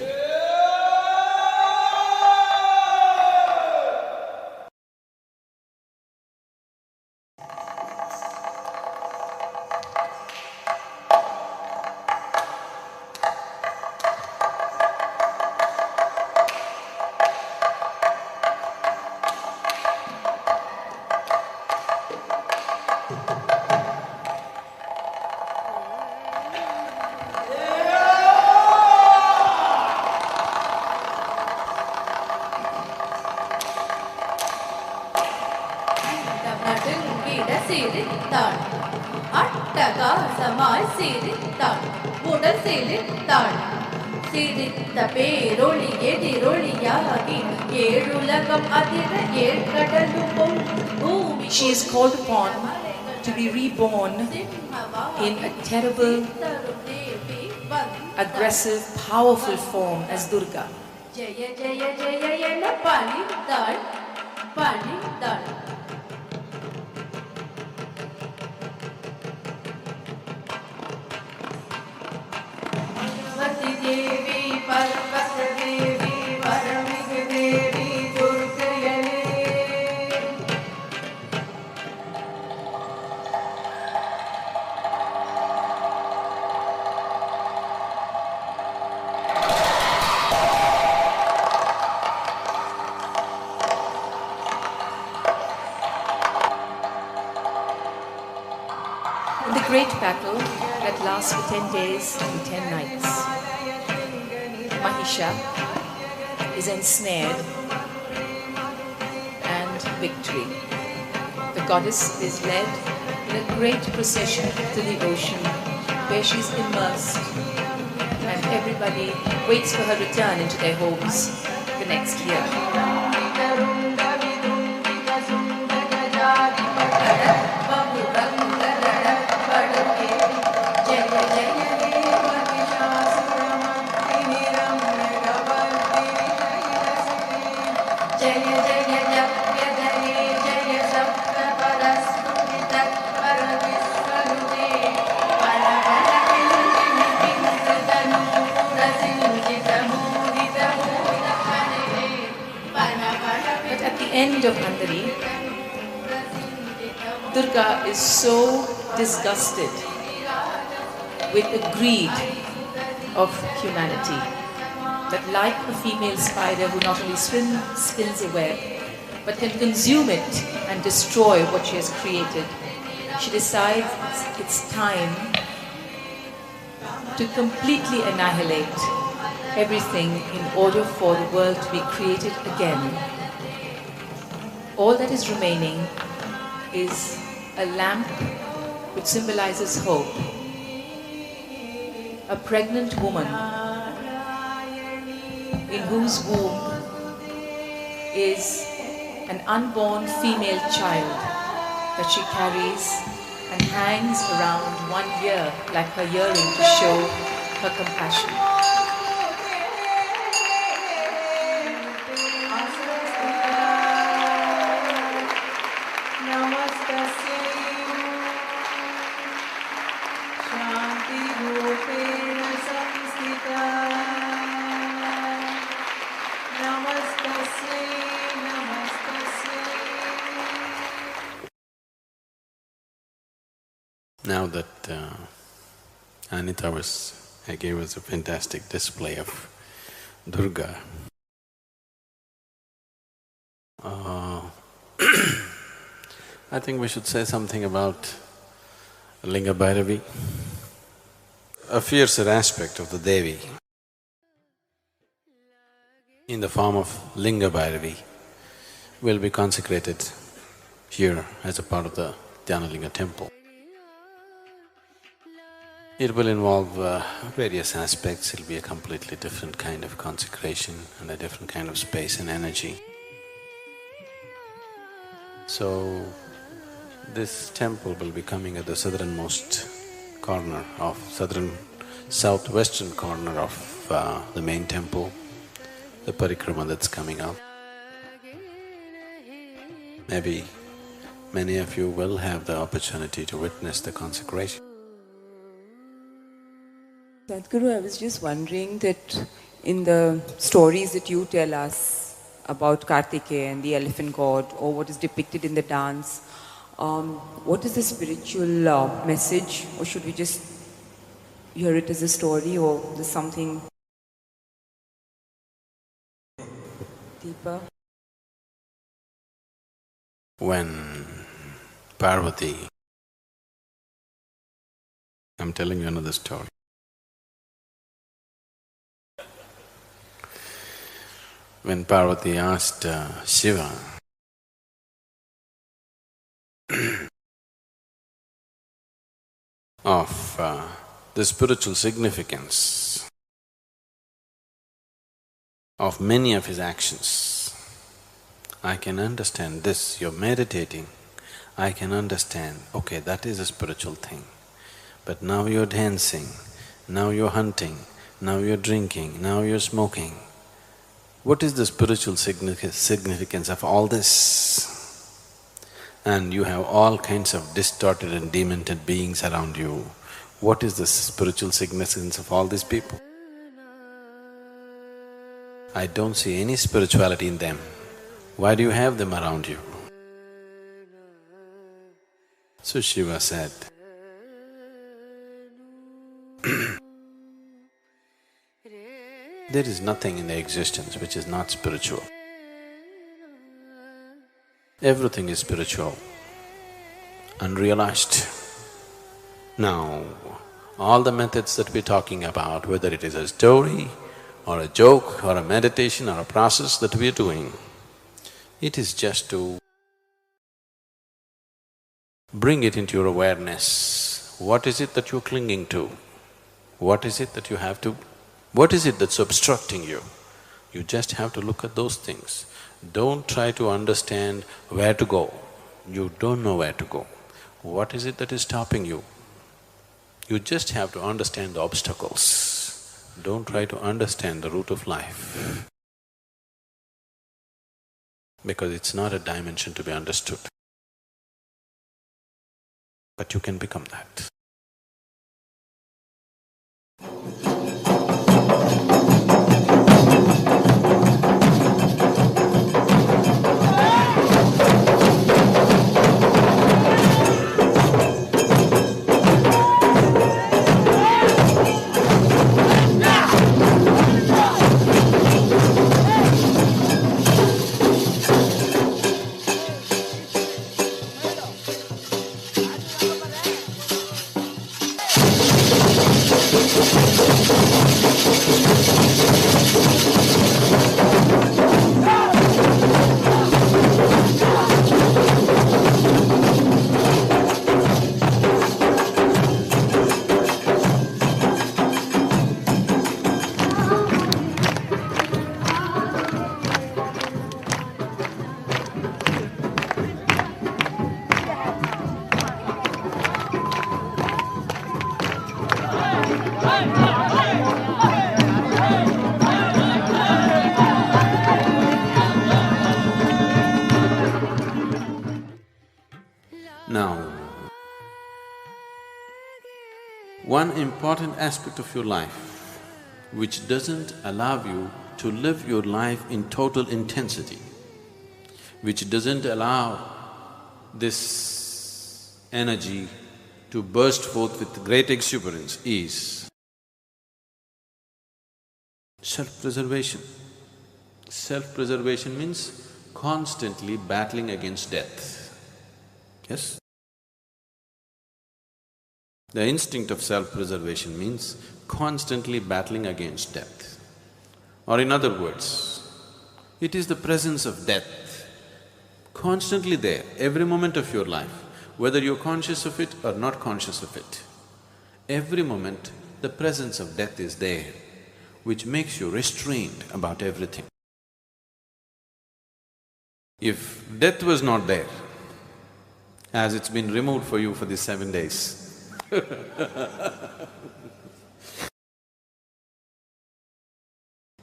ಸಿರಿತ್ತ ಬೇರೊಳಿಗೆದಿರೊಳಿಯಾಗಿ ಏಳುಲಗಂ ಅದಿರ ಏಳ್ಕಡಲು ಭೂಮಿ. She is called upon to be reborn in a terrible, aggressive, powerful form as Durga. ಜಯ ಜಯ ಜಯ ಎನ ಪಣಿದ್ದಾಳ್ ಪಣಿದ್ದಾಳ್. ವತಿ ದೇವಿ ಪರ್ವತ ದೇವಿ ಪರಮಿಗ ದೇವಿ ದುರ್ಗಯಲೇ. In the great battle that lasts for 10 days and 10 nights, Mahisha is ensnared and victory. The goddess is led in a great procession to the ocean where she is immersed and everybody waits for her return into their homes the next year. But at the end of Andari, Durga is so disgusted with the greed of humanity that, like a female spider who not only spins a web but can consume it and destroy what she has created, she decides it's time to completely annihilate everything in order for the world to be created again. All that is remaining is a lamp which symbolizes hope. A pregnant woman in whose womb is an unborn female child that she carries and hangs around one ear like her earring to show her compassion. Now that Anita gave us a fantastic display of Durga, I think we should say something about Linga Bhairavi, a fiercer aspect of the Devi in the form of Linga Bhairavi will be consecrated here as a part of the Dhyanalinga temple. It will involve various aspects, it'll be a completely different kind of consecration and a different kind of space and energy. So, this temple will be coming at the southernmost corner of… southwestern corner of the main temple, the parikrama that's coming up. Maybe many of you will have the opportunity to witness the consecration. Sadhguru, I was just wondering that in the stories that you tell us about Kartikeya and the elephant god, or what is depicted in the dance, what is the spiritual message, or should we just hear it as a story, or there's something deeper? When Parvati… I'm telling you another story. When Parvati asked Shiva of the spiritual significance of many of his actions. I can understand this, you're meditating, I can understand, okay, that is a spiritual thing. But now you're dancing, now you're hunting, now you're drinking, now you're smoking. What is the spiritual significance of all this? And you have all kinds of distorted and demented beings around you. What is the spiritual significance of all these people? I don't see any spirituality in them. Why do you have them around you? So Shiva said, there is nothing in the existence which is not spiritual. Everything is spiritual, unrealized. Now, all the methods that we're talking about, whether it is a story or a joke or a meditation or a process that we're doing, it is just to bring it into your awareness. What is it that you're clinging to? What is it that you have to… what is it that's obstructing you? You just have to look at those things. Don't try to understand where to go. You don't know where to go. What is it that is stopping you? You just have to understand the obstacles. Don't try to understand the route of life, because it's not a dimension to be understood. But you can become that. Now, one important aspect of your life which doesn't allow you to live your life in total intensity, which doesn't allow this energy to burst forth with great exuberance is self-preservation. Self-preservation means constantly battling against death. Yes? The instinct of self-preservation means constantly battling against death. Or in other words, it is the presence of death constantly there, every moment of your life, whether you're conscious of it or not conscious of it. Every moment, the presence of death is there, which makes you restrained about everything. If death was not there, as it's been removed for you for these 7 days,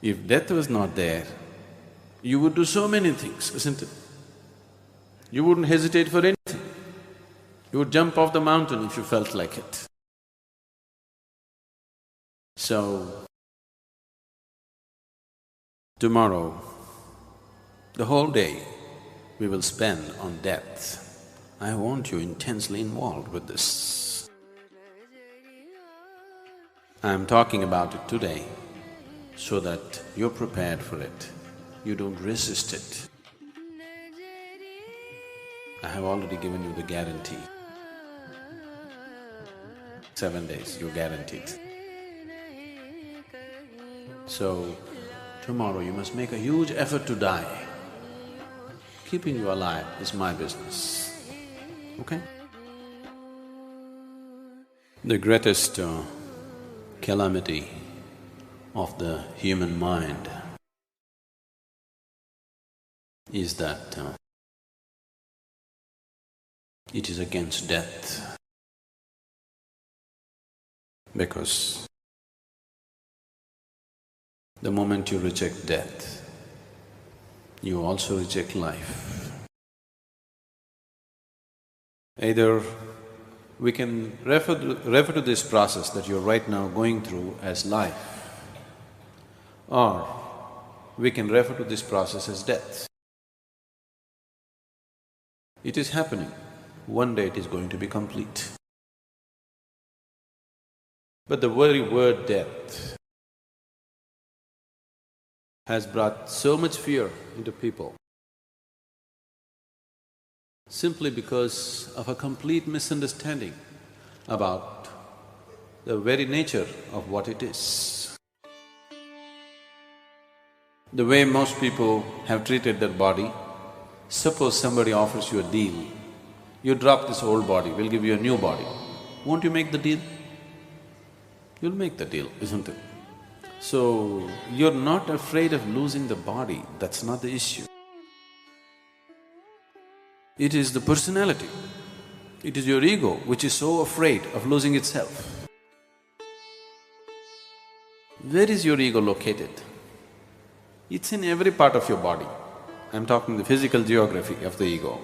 if death was not there, you would do so many things, isn't it? You wouldn't hesitate for anything. You would jump off the mountain if you felt like it. So, tomorrow, the whole day we will spend on death. I want you intensely involved with this. I'm talking about it today so that you're prepared for it, you don't resist it. I have already given you the guarantee. 7 days, you're guaranteed. So, tomorrow you must make a huge effort to die. Keeping you alive is my business, okay? The greatest calamity of the human mind is that it is against death. Because the moment you reject death, you also reject life. Either we can refer to this process that you're right now going through as life, or we can refer to this process as death. It is happening. One day it is going to be complete. But the very word death has brought so much fear into people simply because of a complete misunderstanding about the very nature of what it is. The way most people have treated their body, suppose somebody offers you a deal, you drop this old body, we'll give you a new body. Won't you make the deal? You'll make the deal, isn't it? So, you're not afraid of losing the body, that's not the issue. It is the personality, it is your ego which is so afraid of losing itself. Where is your ego located? It's in every part of your body. I'm talking the physical geography of the ego.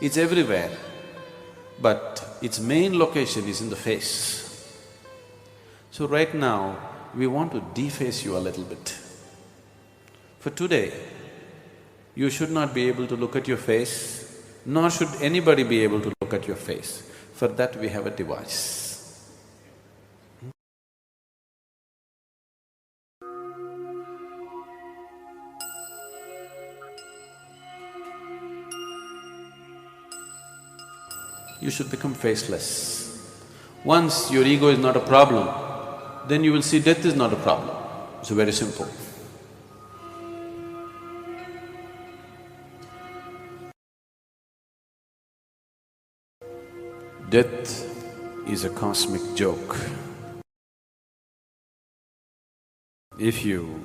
It's everywhere, but its main location is in the face. So right now, we want to deface you a little bit. For today, you should not be able to look at your face, nor should anybody be able to look at your face. For that we have a device. You should become faceless. Once your ego is not a problem, then you will see death is not a problem. It's very simple. Death is a cosmic joke. If you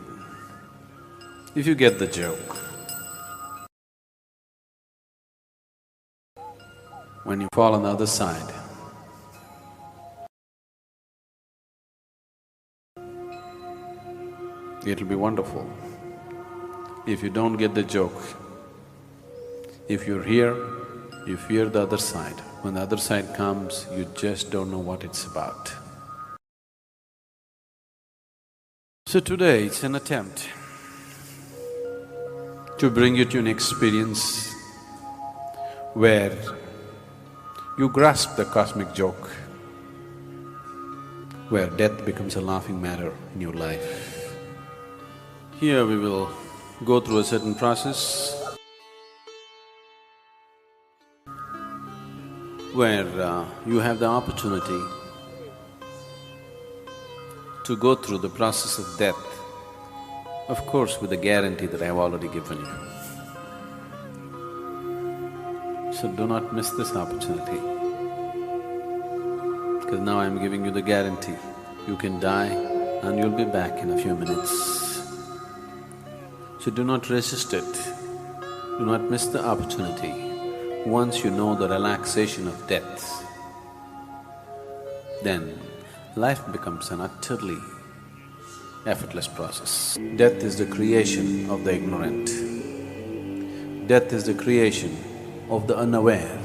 get the joke, when you fall on the other side, it'll be wonderful. If you don't get the joke, if you're here, you fear the other side. When the other side comes, you just don't know what it's about. So today it's an attempt to bring you to an experience where you grasp the cosmic joke, where death becomes a laughing matter in your life. Here we will go through a certain process where you have the opportunity to go through the process of death, of course with the guarantee that I have already given you. So do not miss this opportunity, because now I'm giving you the guarantee. You can die and you'll be back in a few minutes. So do not resist it, do not miss the opportunity. Once you know the relaxation of death, then life becomes an utterly effortless process. Death is the creation of the ignorant. Death is the creation of the unaware.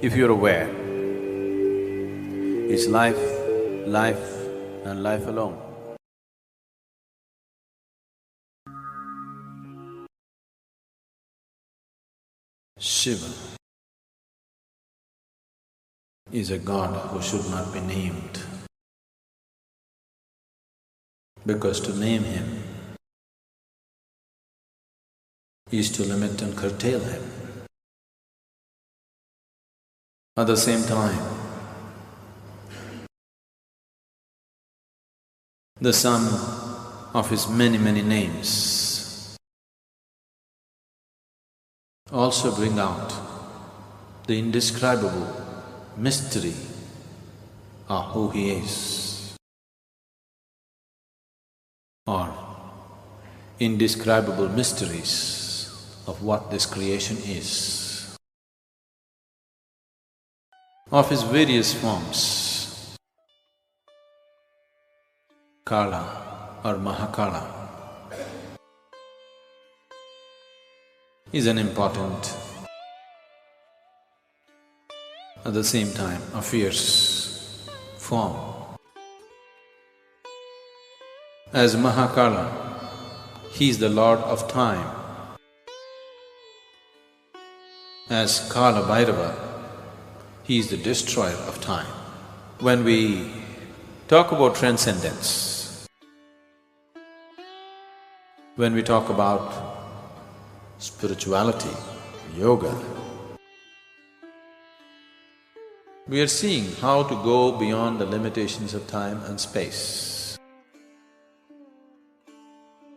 If you're aware, it's life, life and life alone. Shiva is a god who should not be named, because to name him is to limit and curtail him. At the same time, the sum of his many names also bring out the indescribable mystery of who he is. Or indescribable mysteries of what this creation is, of its various forms. Kala or Mahakala is an important, at the same time a fierce form. As Mahakala, he is the lord of time. As Kala Bhairava, he is the destroyer of time. When we talk about transcendence, when we talk about spirituality, yoga, we are seeing how to go beyond the limitations of time and space.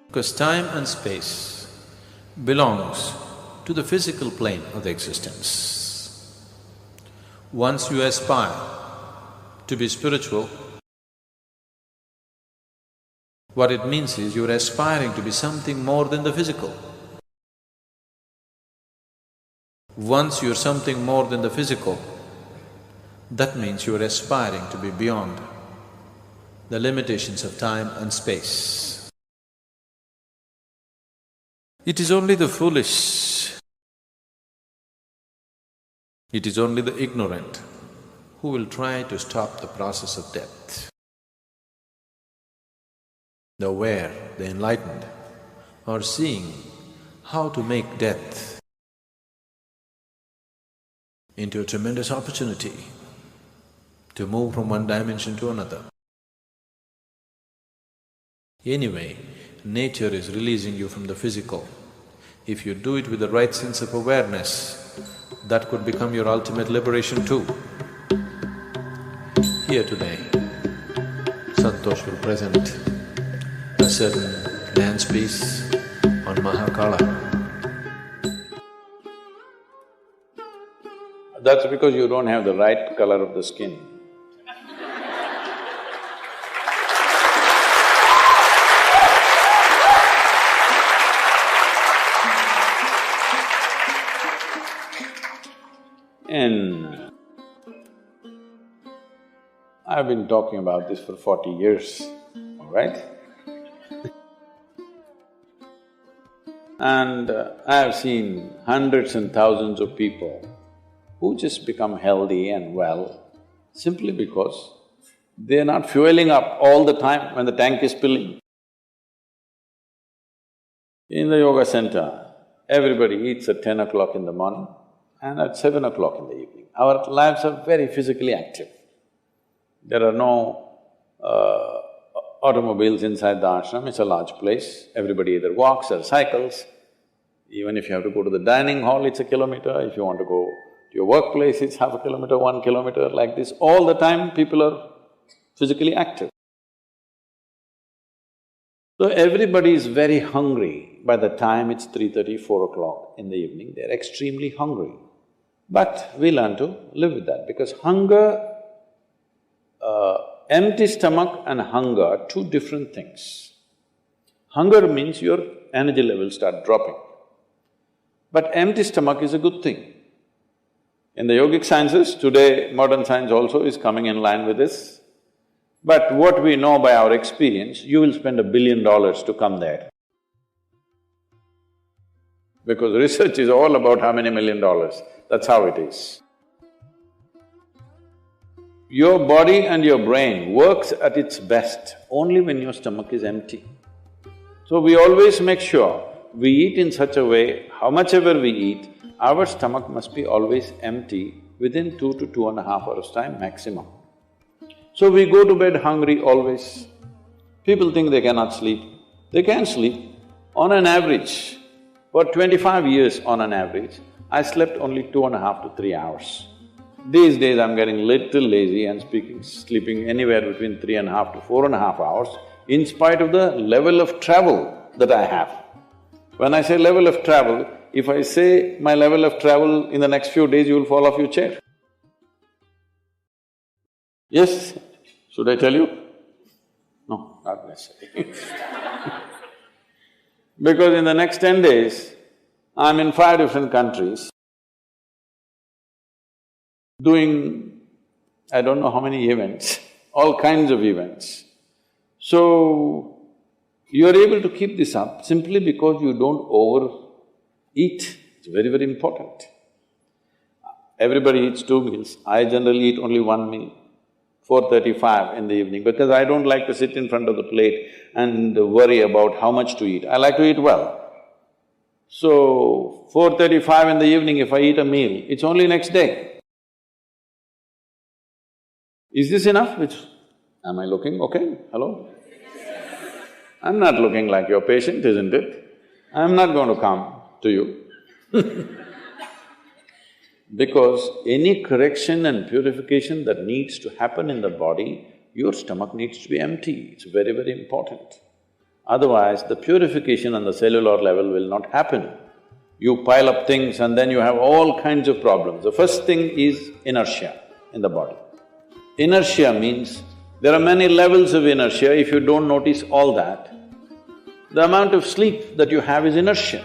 Because time and space belongs to the physical plane of the existence. Once you aspire to be spiritual, what it means is you're aspiring to be something more than the physical. Once you're something more than the physical, that means you're aspiring to be beyond the limitations of time and space. It is only the foolish, it is only the ignorant who will try to stop the process of death. The aware, the enlightened are seeing how to make death into a tremendous opportunity to move from one dimension to another. Anyway, nature is releasing you from the physical. If you do it with the right sense of awareness, that could become your ultimate liberation too. Here today, Santosh will present a certain dance piece on Mahakala. That's because you don't have the right color of the skin. And I've been talking about this for 40 years, all right? And I have seen hundreds and thousands of people who just become healthy and well simply because they're not fueling up all the time when the tank is filling. In the yoga center, everybody eats at 10 o'clock in the morning and at 7 o'clock in the evening. Our lives are very physically active. There are no automobiles inside the ashram, it's a large place. Everybody either walks or cycles. Even if you have to go to the dining hall, it's a kilometer. If you want to go to your workplace, it's half a kilometer, 1 kilometer, like this. All the time, people are physically active. So everybody is very hungry. By the time it's 3:30, 4 o'clock in the evening, they're extremely hungry. But we learn to live with that because hunger, empty stomach and hunger are two different things. Hunger means your energy levels start dropping. But empty stomach is a good thing. In the yogic sciences, today modern science also is coming in line with this. But what we know by our experience, you will spend $1 billion to come there. Because research is all about how many $1 million, that's how it is. Your body and your brain works at its best only when your stomach is empty. So we always make sure we eat in such a way, how much ever we eat, our stomach must be always empty within 2 to 2.5 hours' time maximum. So we go to bed hungry always. People think they cannot sleep. They can sleep. On an average, for 25 years on an average, I slept only 2.5 to 3 hours. These days I'm getting little lazy and sleeping anywhere between 3.5 to 4.5 hours in spite of the level of travel that I have. When I say level of travel, if I say my level of travel in the next few days, you will fall off your chair. Yes? Should I tell you? No, not necessarily. Because in the next 10 days, I'm in 5 different countries doing I don't know how many events, all kinds of events. So, you're able to keep this up simply because you don't overeat. It's very, very important. Everybody eats 2 meals. I generally eat only 1 meal, 4:35 in the evening, because I don't like to sit in front of the plate and worry about how much to eat. I like to eat well. So, 4:35 in the evening, if I eat a meal, it's only next day. Is this enough? Am I looking okay? Hello? I'm not looking like your patient, isn't it? I'm not going to come to you because any correction and purification that needs to happen in the body, your stomach needs to be empty. It's very, very important. Otherwise, the purification on the cellular level will not happen. You pile up things and then you have all kinds of problems. The first thing is inertia in the body. Inertia means there are many levels of inertia. If you don't notice all that, the amount of sleep that you have is inertia.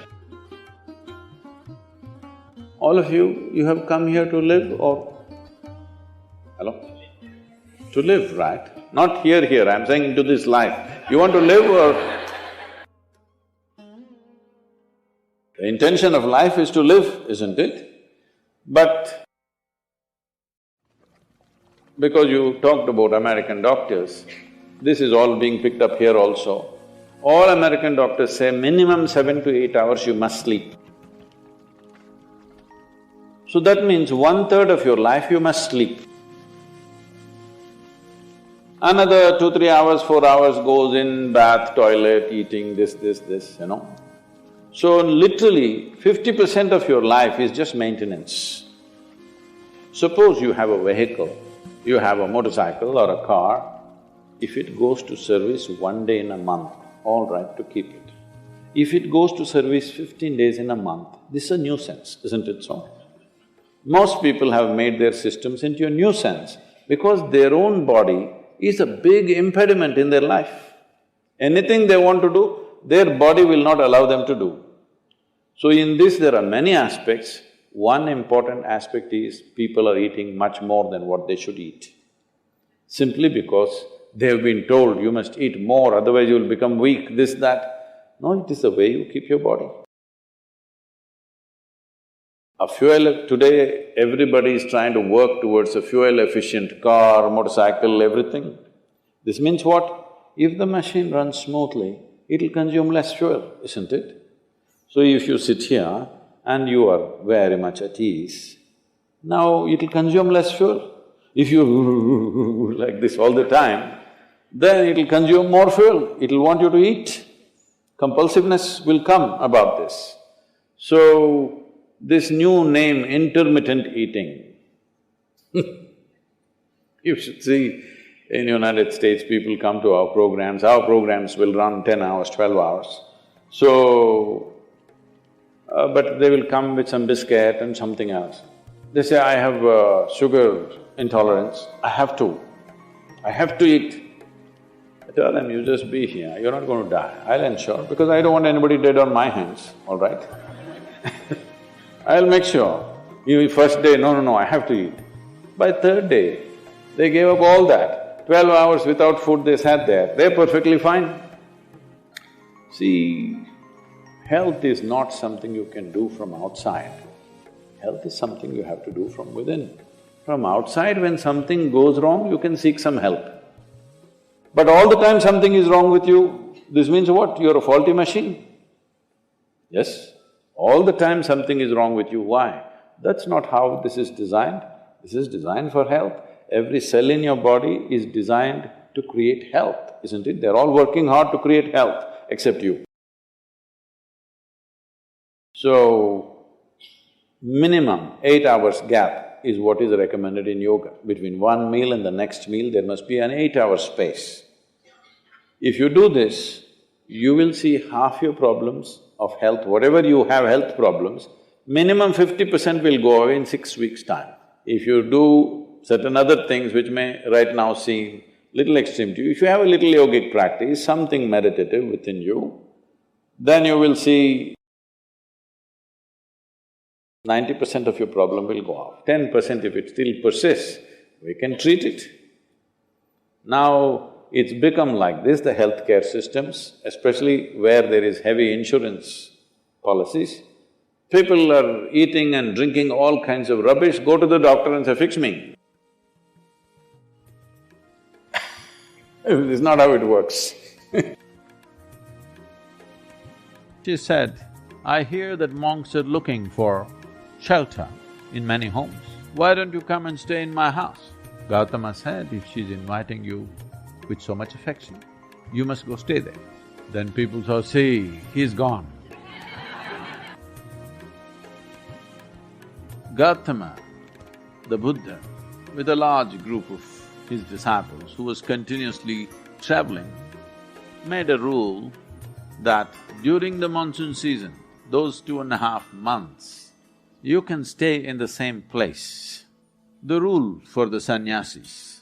All of you have come here to live or… Hello? To live, right? Not here, I'm saying into this life. You want to live or… The intention of life is to live, isn't it? But because you talked about American doctors, this is all being picked up here also. All American doctors say minimum 7 to 8 hours you must sleep. So that means 1/3 of your life you must sleep. Another 2-3 hours, 4 hours goes in bath, toilet, eating, this, you know. So literally 50% of your life is just maintenance. Suppose you have a vehicle, you have a motorcycle or a car, if it goes to service 1 day in a month, all right to keep it. If it goes to service 15 days in a month, this is a nuisance, isn't it so? Most people have made their systems into a nuisance because their own body is a big impediment in their life. Anything they want to do, their body will not allow them to do. So in this there are many aspects. One important aspect is people are eating much more than what they should eat. Simply because they have been told, you must eat more, otherwise you will become weak, this, that. No, it is the way you keep your body. A fuel… Today, everybody is trying to work towards a fuel-efficient car, motorcycle, everything. This means what? If the machine runs smoothly, it'll consume less fuel, isn't it? So if you sit here and you are very much at ease, now it'll consume less fuel. If you like this all the time, then it'll consume more fuel, it'll want you to eat. Compulsiveness will come about this. So, this new name, intermittent eating you should see, in United States, people come to our programs will run 10 hours, 12 hours. So, but they will come with some biscuit and something else. They say, I have sugar intolerance, I have to eat. I tell them, you just be here, you're not going to die, I'll ensure, because I don't want anybody dead on my hands, all right? I'll make sure. You first day, no, I have to eat. By third day, they gave up all that. 12 hours without food they sat there, they're perfectly fine. See, health is not something you can do from outside. Health is something you have to do from within. From outside, when something goes wrong, you can seek some help. But all the time something is wrong with you, this means what? You're a faulty machine. Yes? All the time something is wrong with you, why? That's not how this is designed. This is designed for health. Every cell in your body is designed to create health, isn't it? They're all working hard to create health, except you. So, minimum 8 hours gap is what is recommended in yoga. Between one meal and the next meal, there must be an 8-hour space. If you do this, you will see half your problems of health, whatever you have health problems, minimum 50% will go away in 6 weeks' time. If you do certain other things which may right now seem little extreme to you, if you have a little yogic practice, something meditative within you, then you will see 90% of your problem will go off. 10% if it still persists, we can treat it. Now, it's become like this, the healthcare systems, especially where there is heavy insurance policies. People are eating and drinking all kinds of rubbish, go to the doctor and say, fix me. It's not how it works. She said, I hear that monks are looking for shelter in many homes. Why don't you come and stay in my house? Gautama said, if she's inviting you with so much affection, you must go stay there. Then people saw, see, he's gone. Gautama, the Buddha, with a large group of his disciples who was continuously traveling, made a rule that during the monsoon season, those 2.5 months, you can stay in the same place. The rule for the sannyasis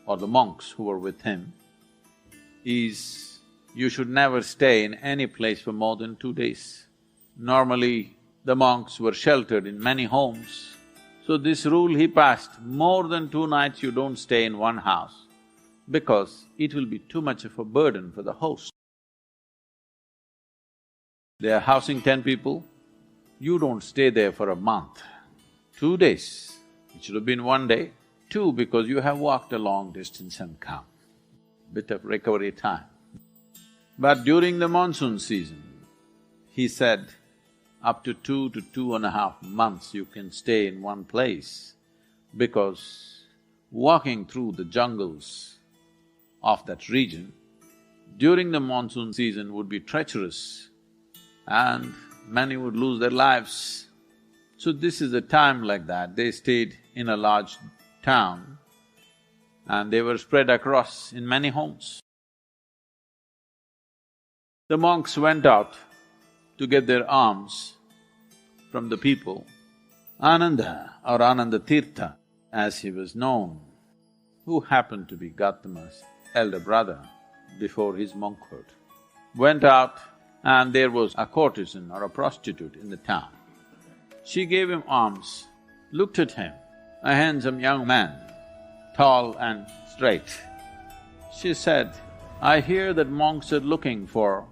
or the monks who were with him is you should never stay in any place for more than 2 days. Normally, the monks were sheltered in many homes. So this rule he passed, more than 2 nights you don't stay in one house because it will be too much of a burden for the host. They are housing 10 people, you don't stay there for a month. 2 days, it should have been 1 day. 2, because you have walked a long distance and come. Bit of recovery time. But during the monsoon season, he said, up to 2 to 2.5 months you can stay in one place because walking through the jungles of that region during the monsoon season would be treacherous and many would lose their lives. So this is a time like that. They stayed in a large town and they were spread across in many homes. The monks went out to get their alms from the people. Ananda or Ananda Tirtha, as he was known, who happened to be Gautama's elder brother before his monkhood, went out and there was a courtesan or a prostitute in the town. She gave him alms, looked at him, a handsome young man, tall and straight. She said, I hear that monks are looking for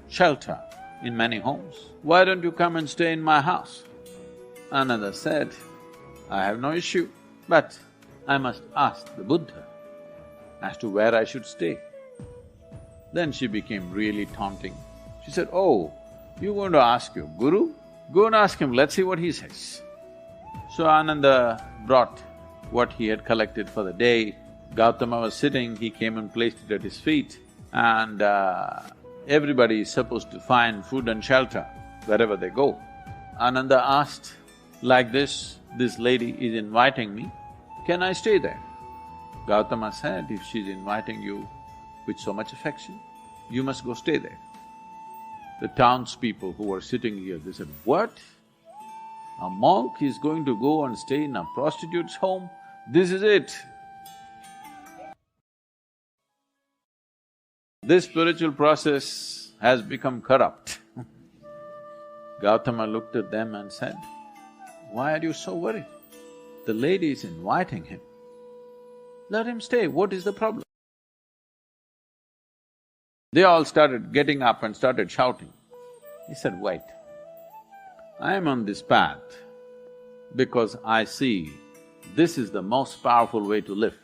shelter in many homes. Why don't you come and stay in my house? Ananda said, I have no issue, but I must ask the Buddha as to where I should stay. Then she became really taunting. She said, oh, you're going to ask your guru? Go and ask him, let's see what he says. So Ananda brought what he had collected for the day. Gautama was sitting, he came and placed it at his feet, and everybody is supposed to find food and shelter wherever they go. Ananda asked, like this lady is inviting me, can I stay there? Gautama said, if she's inviting you with so much affection, you must go stay there. The townspeople who were sitting here, they said, what? A monk is going to go and stay in a prostitute's home? This is it. This spiritual process has become corrupt. Gautama looked at them and said, why are you so worried? The lady is inviting him. Let him stay, what is the problem? They all started getting up and started shouting. He said, wait, I am on this path because I see this is the most powerful way to live.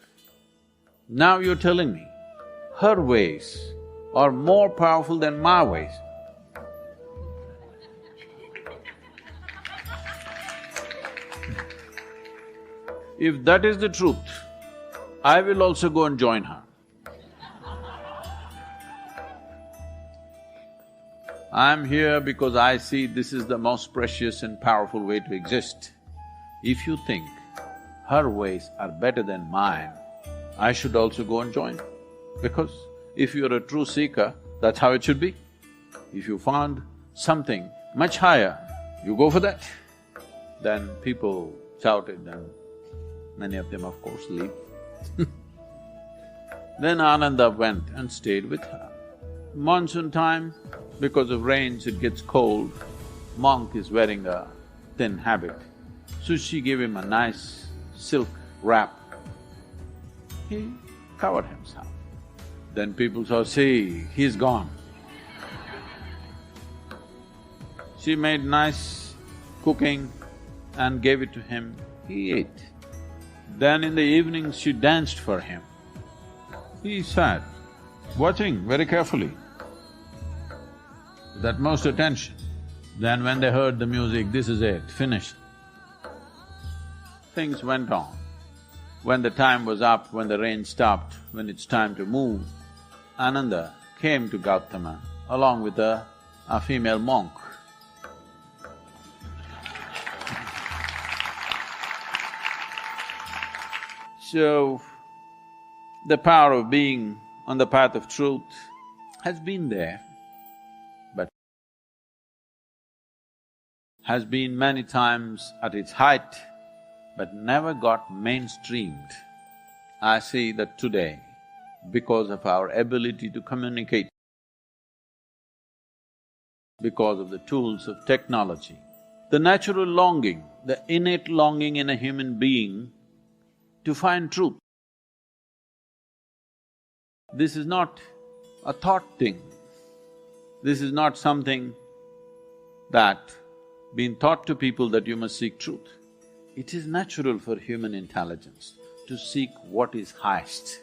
Now you're telling me her ways are more powerful than my ways. If that is the truth, I will also go and join her. I'm here because I see this is the most precious and powerful way to exist. If you think her ways are better than mine, I should also go and join. Because if you're a true seeker, that's how it should be. If you found something much higher, you go for that. Then people shouted and many of them, of course, leave. Then Ananda went and stayed with her. Monsoon time, because of rains it gets cold, monk is wearing a thin habit. So she gave him a nice silk wrap. He covered himself. Then people saw, see, he's gone. She made nice cooking and gave it to him, he ate. Then in the evening she danced for him. He sat, watching very carefully, with utmost attention. Then when they heard the music, this is it, finished. Things went on. When the time was up, when the rain stopped, when it's time to move, Ananda came to Gautama along with a female monk. So, the power of being on the path of truth has been there, but has been many times at its height, but never got mainstreamed. I see that today, because of our ability to communicate, because of the tools of technology, the natural longing, the innate longing in a human being to find truth. This is not a thought thing. This is not something that been taught to people that you must seek truth. It is natural for human intelligence to seek what is highest.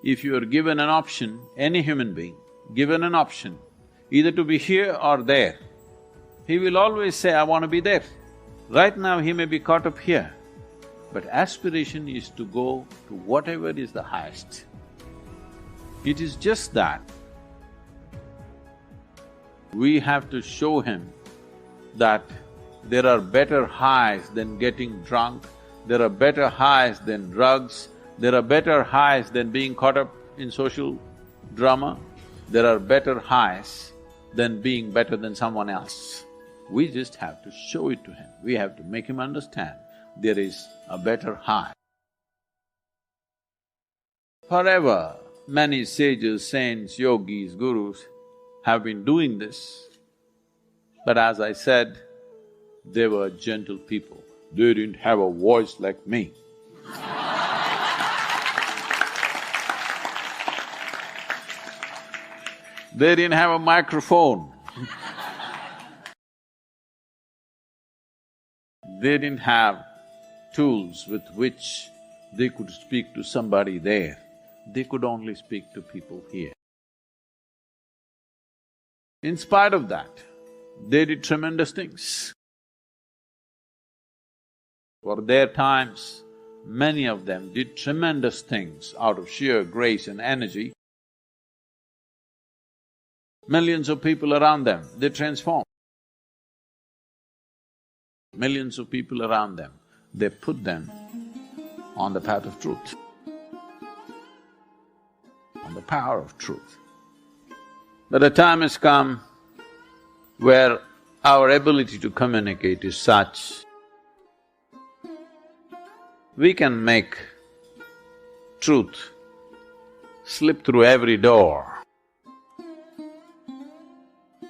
If you are given an option, any human being, given an option, either to be here or there, he will always say, I want to be there. Right now he may be caught up here, but aspiration is to go to whatever is the highest. It is just that we have to show him that there are better highs than getting drunk, there are better highs than drugs, there are better highs than being caught up in social drama, there are better highs than being better than someone else. We just have to show it to him, we have to make him understand there is a better high. Forever, many sages, saints, yogis, gurus have been doing this, but as I said, they were gentle people. They didn't have a voice like me. They didn't have a microphone. They didn't have tools with which they could speak to somebody there. They could only speak to people here. In spite of that, they did tremendous things. For their times, many of them did tremendous things out of sheer grace and energy. Millions of people around them, they transformed. Millions of people around them, they put them on the path of truth, on the power of truth. But a time has come where our ability to communicate is such, we can make truth slip through every door.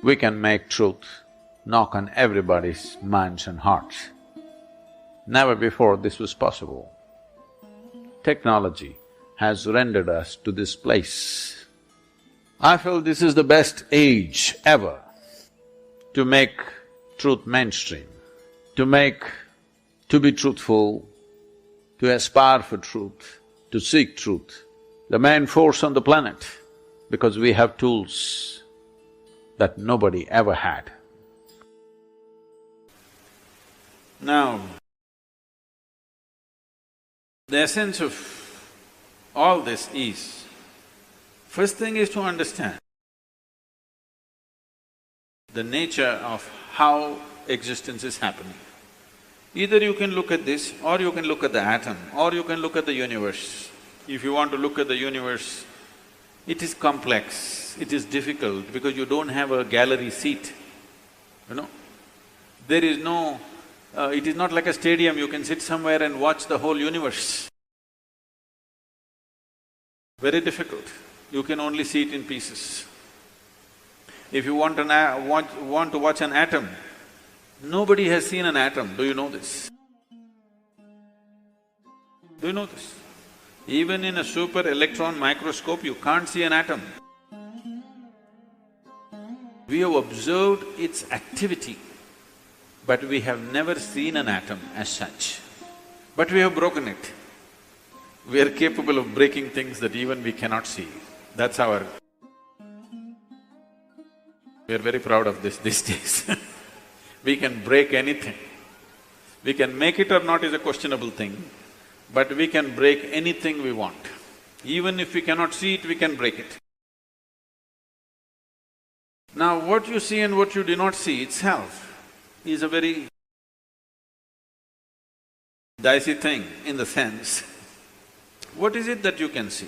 We can make truth knock on everybody's minds and hearts. Never before this was possible. Technology has rendered us to this place. I feel this is the best age ever to make truth mainstream, to be truthful, to aspire for truth, to seek truth, the main force on the planet, because we have tools that nobody ever had. Now, the essence of all this is, first thing is to understand the nature of how existence is happening. Either you can look at this, or you can look at the atom, or you can look at the universe. If you want to look at the universe, it is complex, it is difficult because you don't have a gallery seat, you know. There is no… it is not like a stadium, you can sit somewhere and watch the whole universe. Very difficult, you can only see it in pieces. If you want to watch an atom, nobody has seen an atom, do you know this? Do you know this? Even in a super electron microscope, you can't see an atom. We have observed its activity, but we have never seen an atom as such. But we have broken it. We are capable of breaking things that even we cannot see. That's our… We are very proud of this these days. We can break anything. We can make it or not is a questionable thing, but we can break anything we want. Even if we cannot see it, we can break it. Now, what you see and what you do not see itself is a very dicey thing in the sense, what is it that you can see?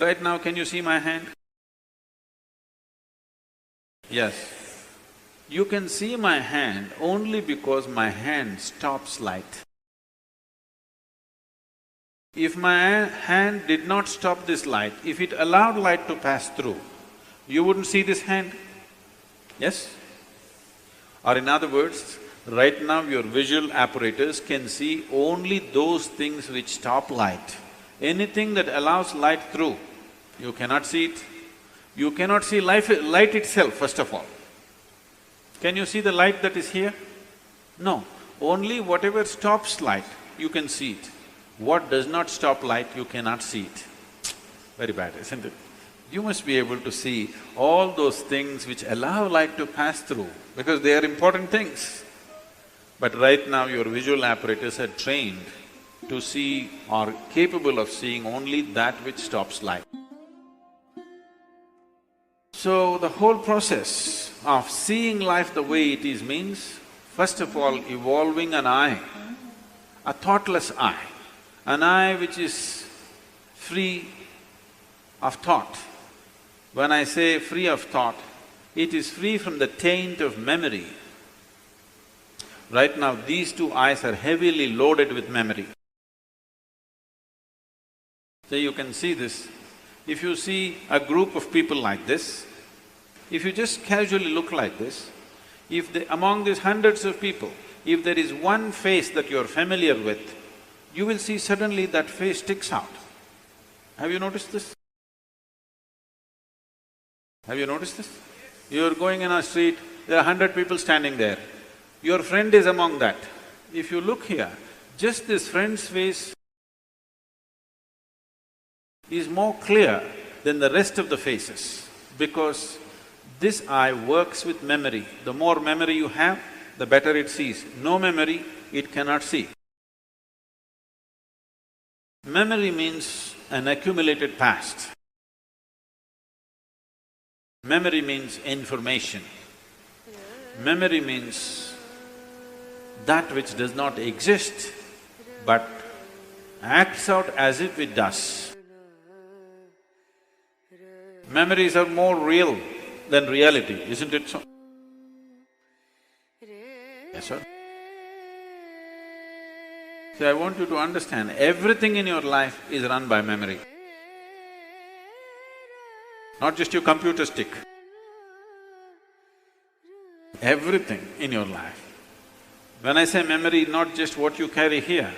Right now, can you see my hand? Yes. You can see my hand only because my hand stops light. If my hand did not stop this light, if it allowed light to pass through, you wouldn't see this hand, yes? Or in other words, right now your visual apparatus can see only those things which stop light. Anything that allows light through, you cannot see it. You cannot see light itself, first of all. Can you see the light that is here? No. Only whatever stops light, you can see it. What does not stop light, you cannot see it. Very bad, isn't it? You must be able to see all those things which allow light to pass through, because they are important things. But right now your visual apparatus are trained to see or capable of seeing only that which stops light. So the whole process of seeing life the way it is means, first of all, evolving an eye, a thoughtless eye, an eye which is free of thought. When I say free of thought, it is free from the taint of memory. Right now, these two eyes are heavily loaded with memory. So you can see this. If you see a group of people like this, if you just casually look like this, among these hundreds of people, if there is one face that you're familiar with, you will see suddenly that face sticks out. Have you noticed this? Have you noticed this? You're going in a street, there are 100 people standing there. Your friend is among that. If you look here, just this friend's face is more clear than the rest of the faces, because this eye works with memory. The more memory you have, the better it sees. No memory, it cannot see. Memory means an accumulated past. Memory means information. Memory means that which does not exist but acts out as if it does. Memories are more real than reality, isn't it so? Yes, sir? So I want you to understand, everything in your life is run by memory. Not just your computer stick. Everything in your life. When I say memory, not just what you carry here,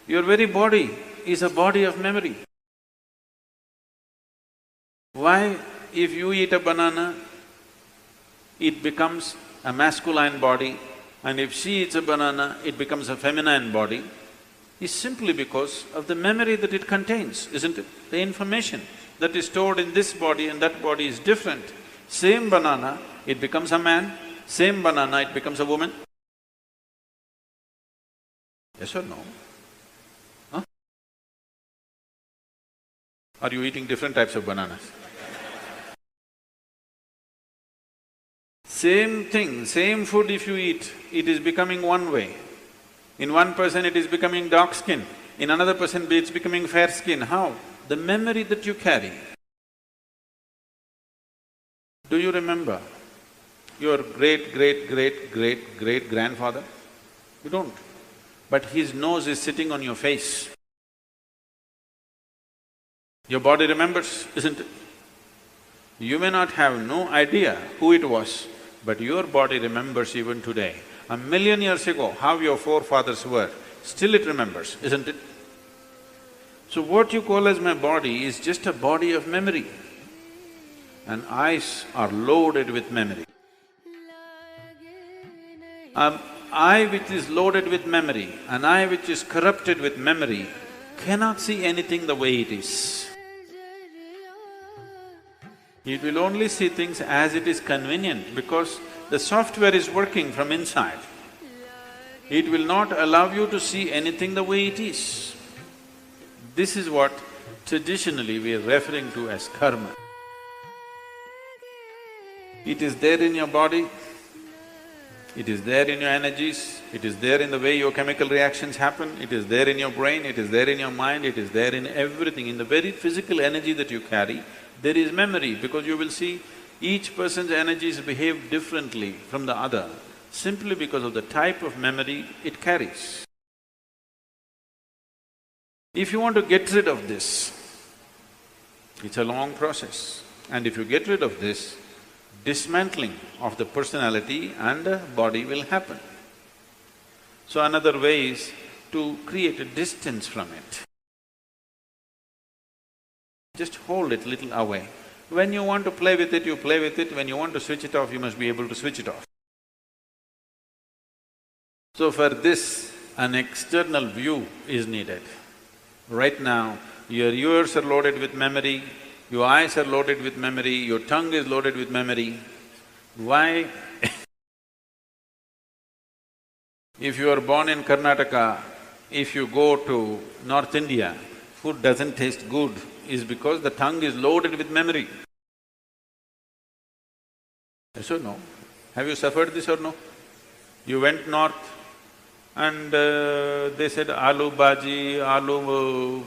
your very body is a body of memory. Why? If you eat a banana, it becomes a masculine body, and if she eats a banana, it becomes a feminine body, is simply because of the memory that it contains, isn't it? The information that is stored in this body and that body is different. Same banana, it becomes a man, same banana, it becomes a woman. Yes or no? Huh? Are you eating different types of bananas? Same thing, same food if you eat, it is becoming one way. In one person it is becoming dark skin, in another person it's becoming fair skin. How? The memory that you carry. Do you remember your great-great-great-great-great-grandfather? You don't. But his nose is sitting on your face. Your body remembers, isn't it? You may not have no idea who it was, but your body remembers even today. 1,000,000 years ago, how your forefathers were, still it remembers, isn't it? So what you call as my body is just a body of memory, and eyes are loaded with memory. Eye which is loaded with memory, an eye which is corrupted with memory, cannot see anything the way it is. It will only see things as it is convenient because the software is working from inside. It will not allow you to see anything the way it is. This is what traditionally we are referring to as karma. It is there in your body, it is there in your energies, it is there in the way your chemical reactions happen, it is there in your brain, it is there in your mind, it is there in everything. In the very physical energy that you carry, there is memory, because you will see each person's energies behave differently from the other, simply because of the type of memory it carries. If you want to get rid of this, it's a long process, and if you get rid of this, dismantling of the personality and the body will happen. So another way is to create a distance from it. Just hold it little away. When you want to play with it, you play with it. When you want to switch it off, you must be able to switch it off. So for this, an external view is needed. Right now, your ears are loaded with memory, your eyes are loaded with memory, your tongue is loaded with memory. Why? If you are born in Karnataka, if you go to North India, food doesn't taste good, is because the tongue is loaded with memory. Yes or no? Have you suffered this or no? You went north and they said aloo bhaji, aloo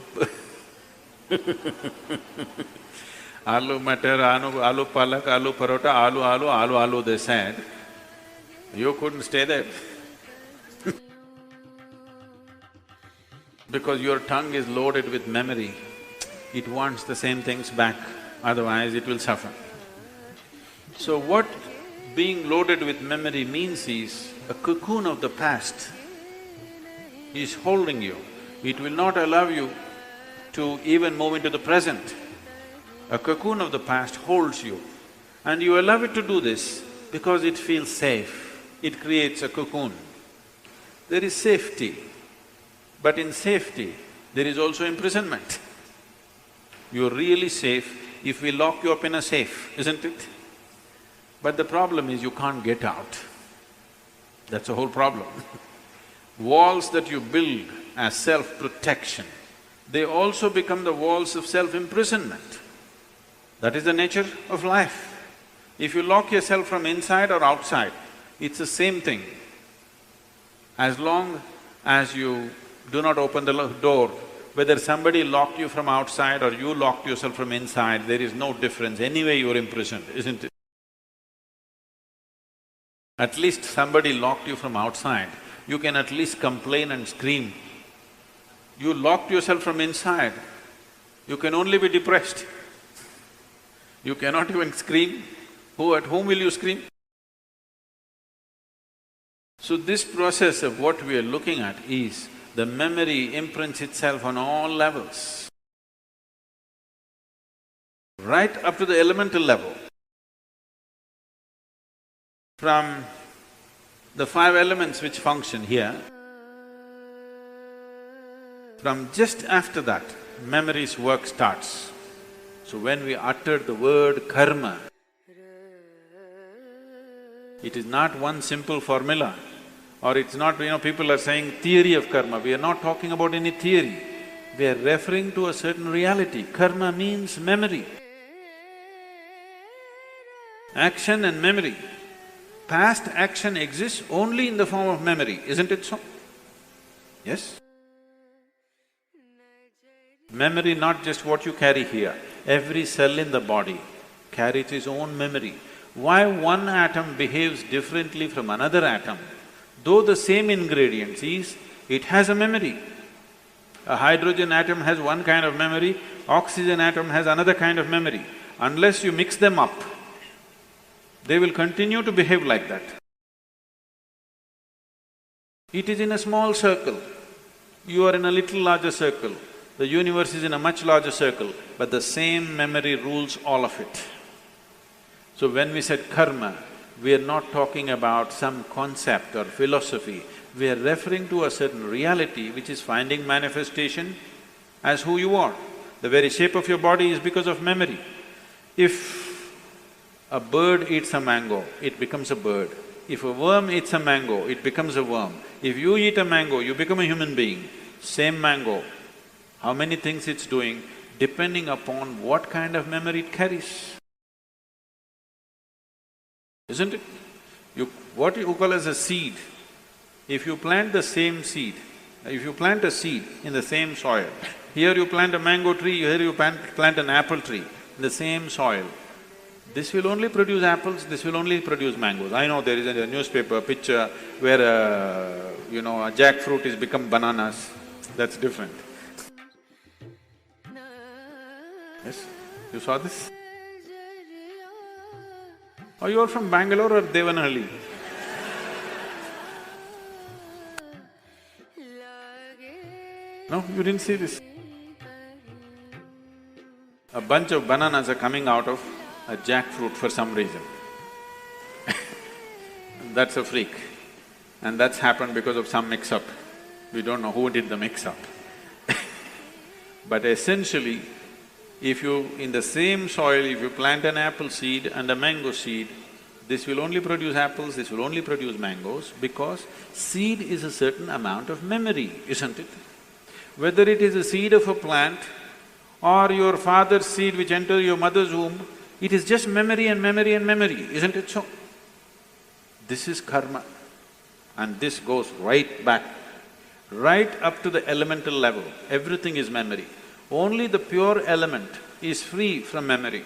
aloo matar, aloo palak, aloo parota, aloo, they said. You couldn't stay there because your tongue is loaded with memory. It wants the same things back, otherwise it will suffer. So what being loaded with memory means is a cocoon of the past is holding you. It will not allow you to even move into the present. A cocoon of the past holds you, and you allow it to do this because it feels safe. It creates a cocoon. There is safety, but in safety, there is also imprisonment. You're really safe if we lock you up in a safe, isn't it? But the problem is you can't get out. That's the whole problem. Walls that you build as self-protection, they also become the walls of self-imprisonment. That is the nature of life. If you lock yourself from inside or outside, it's the same thing. As long as you do not open the door, whether somebody locked you from outside or you locked yourself from inside, there is no difference. Anyway, you're imprisoned, isn't it? At least somebody locked you from outside, you can at least complain and scream. You locked yourself from inside, you can only be depressed. You cannot even scream. At whom will you scream? So this process of what we are looking at is the memory imprints itself on all levels, right up to the elemental level. From the 5 elements which function here, from just after that, memory's work starts. So when we utter the word karma, it is not one simple formula, or it's not, people are saying theory of karma. We are not talking about any theory. We are referring to a certain reality. Karma means memory. Action and memory. Past action exists only in the form of memory, isn't it so? Yes? Memory, not just what you carry here. Every cell in the body carries its own memory. Why one atom behaves differently from another atom, though the same ingredients is, it has a memory. A hydrogen atom has one kind of memory, oxygen atom has another kind of memory. unless you mix them up, they will continue to behave like that. It is in a small circle. You are in a little larger circle. The universe is in a much larger circle, but the same memory rules all of it. So when we said karma, we are not talking about some concept or philosophy. We are referring to a certain reality which is finding manifestation as who you are. The very shape of your body is because of memory. If a bird eats a mango, it becomes a bird. If a worm eats a mango, it becomes a worm. If you eat a mango, you become a human being. Same mango, how many things it's doing, depending upon what kind of memory it carries. Isn't it? What you call as a seed, if you plant the same seed, if you plant a seed in the same soil, here you plant a mango tree, here you plant an apple tree in the same soil, this will only produce apples, this will only produce mangoes. I know there is a newspaper picture where a jackfruit has become bananas, that's different. Yes? You saw this? Oh, you are from Bangalore or Devanahalli? No, you didn't see this? A bunch of bananas are coming out of a jackfruit for some reason. That's a freak. And that's happened because of some mix-up. We don't know who did the mix-up. But essentially, if you… in the same soil, if you plant an apple seed and a mango seed, this will only produce apples, this will only produce mangoes, because seed is a certain amount of memory, isn't it? Whether it is a seed of a plant or your father's seed which enters your mother's womb, it is just memory and memory and memory, isn't it so? This is karma, and this goes right back, right up to the elemental level. Everything is memory. Only the pure element is free from memory.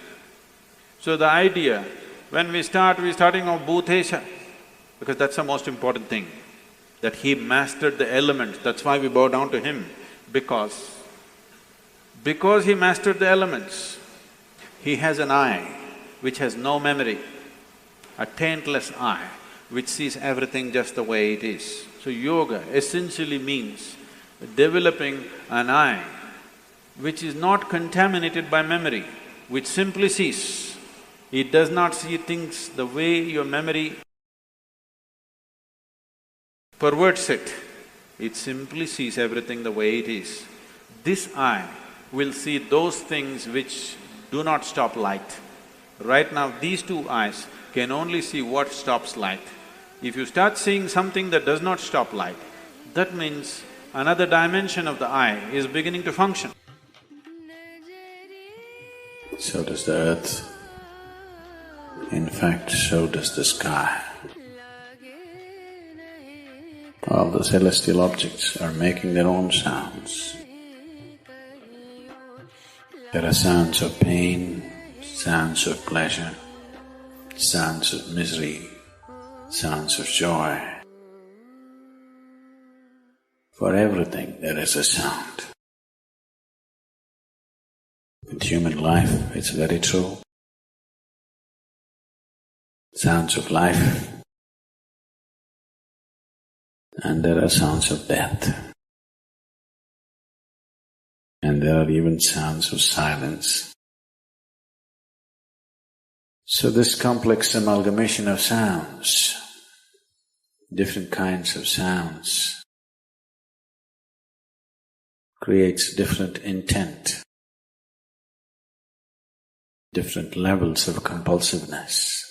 So the idea, when we're starting off Bhutesha, because that's the most important thing, that he mastered the elements, that's why we bow down to him, because he mastered the elements, he has an eye which has no memory, a taintless eye which sees everything just the way it is. So yoga essentially means developing an eye which is not contaminated by memory, which simply sees. It does not see things the way your memory perverts it. It simply sees everything the way it is. This eye will see those things which do not stop light. Right now, these two eyes can only see what stops light. If you start seeing something that does not stop light, that means another dimension of the eye is beginning to function. So does the earth. In fact, so does the sky. All the celestial objects are making their own sounds. There are sounds of pain, sounds of pleasure, sounds of misery, sounds of joy. For everything there is a sound. With human life, it's very true. Sounds of life, and there are sounds of death. And there are even sounds of silence. So this complex amalgamation of sounds, different kinds of sounds, creates different intent, different levels of compulsiveness,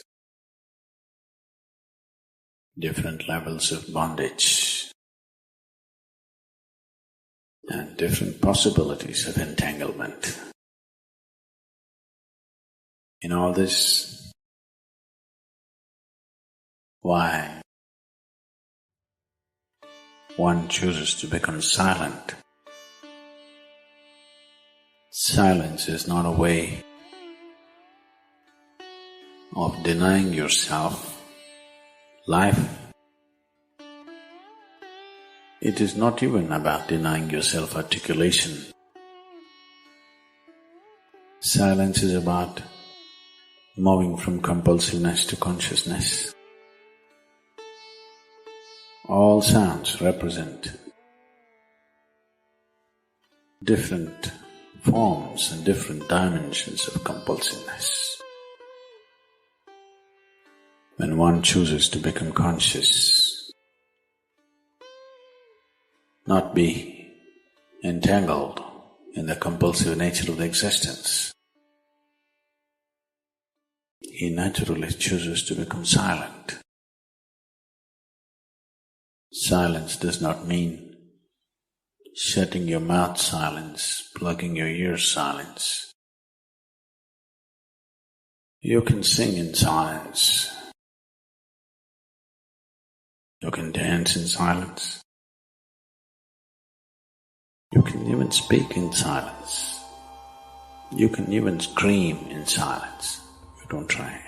different levels of bondage, and different possibilities of entanglement. In all this, why one chooses to become silent? Silence is not a way of denying yourself life. It is not even about denying yourself articulation. Silence is about moving from compulsiveness to consciousness. All sounds represent different forms and different dimensions of compulsiveness. When one chooses to become conscious, not be entangled in the compulsive nature of the existence, he naturally chooses to become silent. Silence does not mean shutting your mouth silence, plugging your ears silence. You can sing in silence. You can dance in silence. You can even speak in silence. You can even scream in silence. You don't try.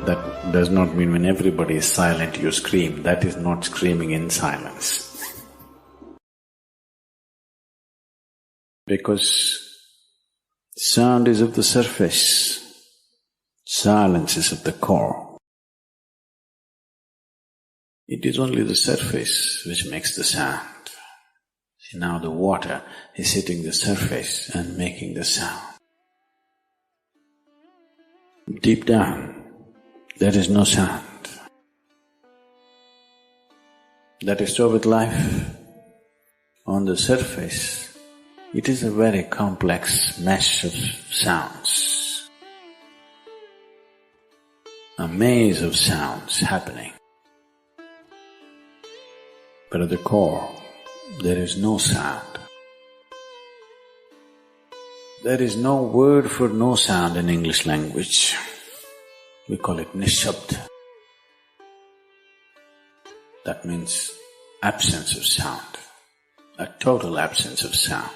That does not mean when everybody is silent you scream. That is not screaming in silence. Because sound is of the surface, silence is of the core. It is only the surface which makes the sound. See, now the water is hitting the surface and making the sound. Deep down, there is no sound. That is so with life. On the surface, it is a very complex mesh of sounds, a maze of sounds happening. But at the core, there is no sound. There is no word for no sound in English language. We call it nishabd. That means absence of sound, a total absence of sound.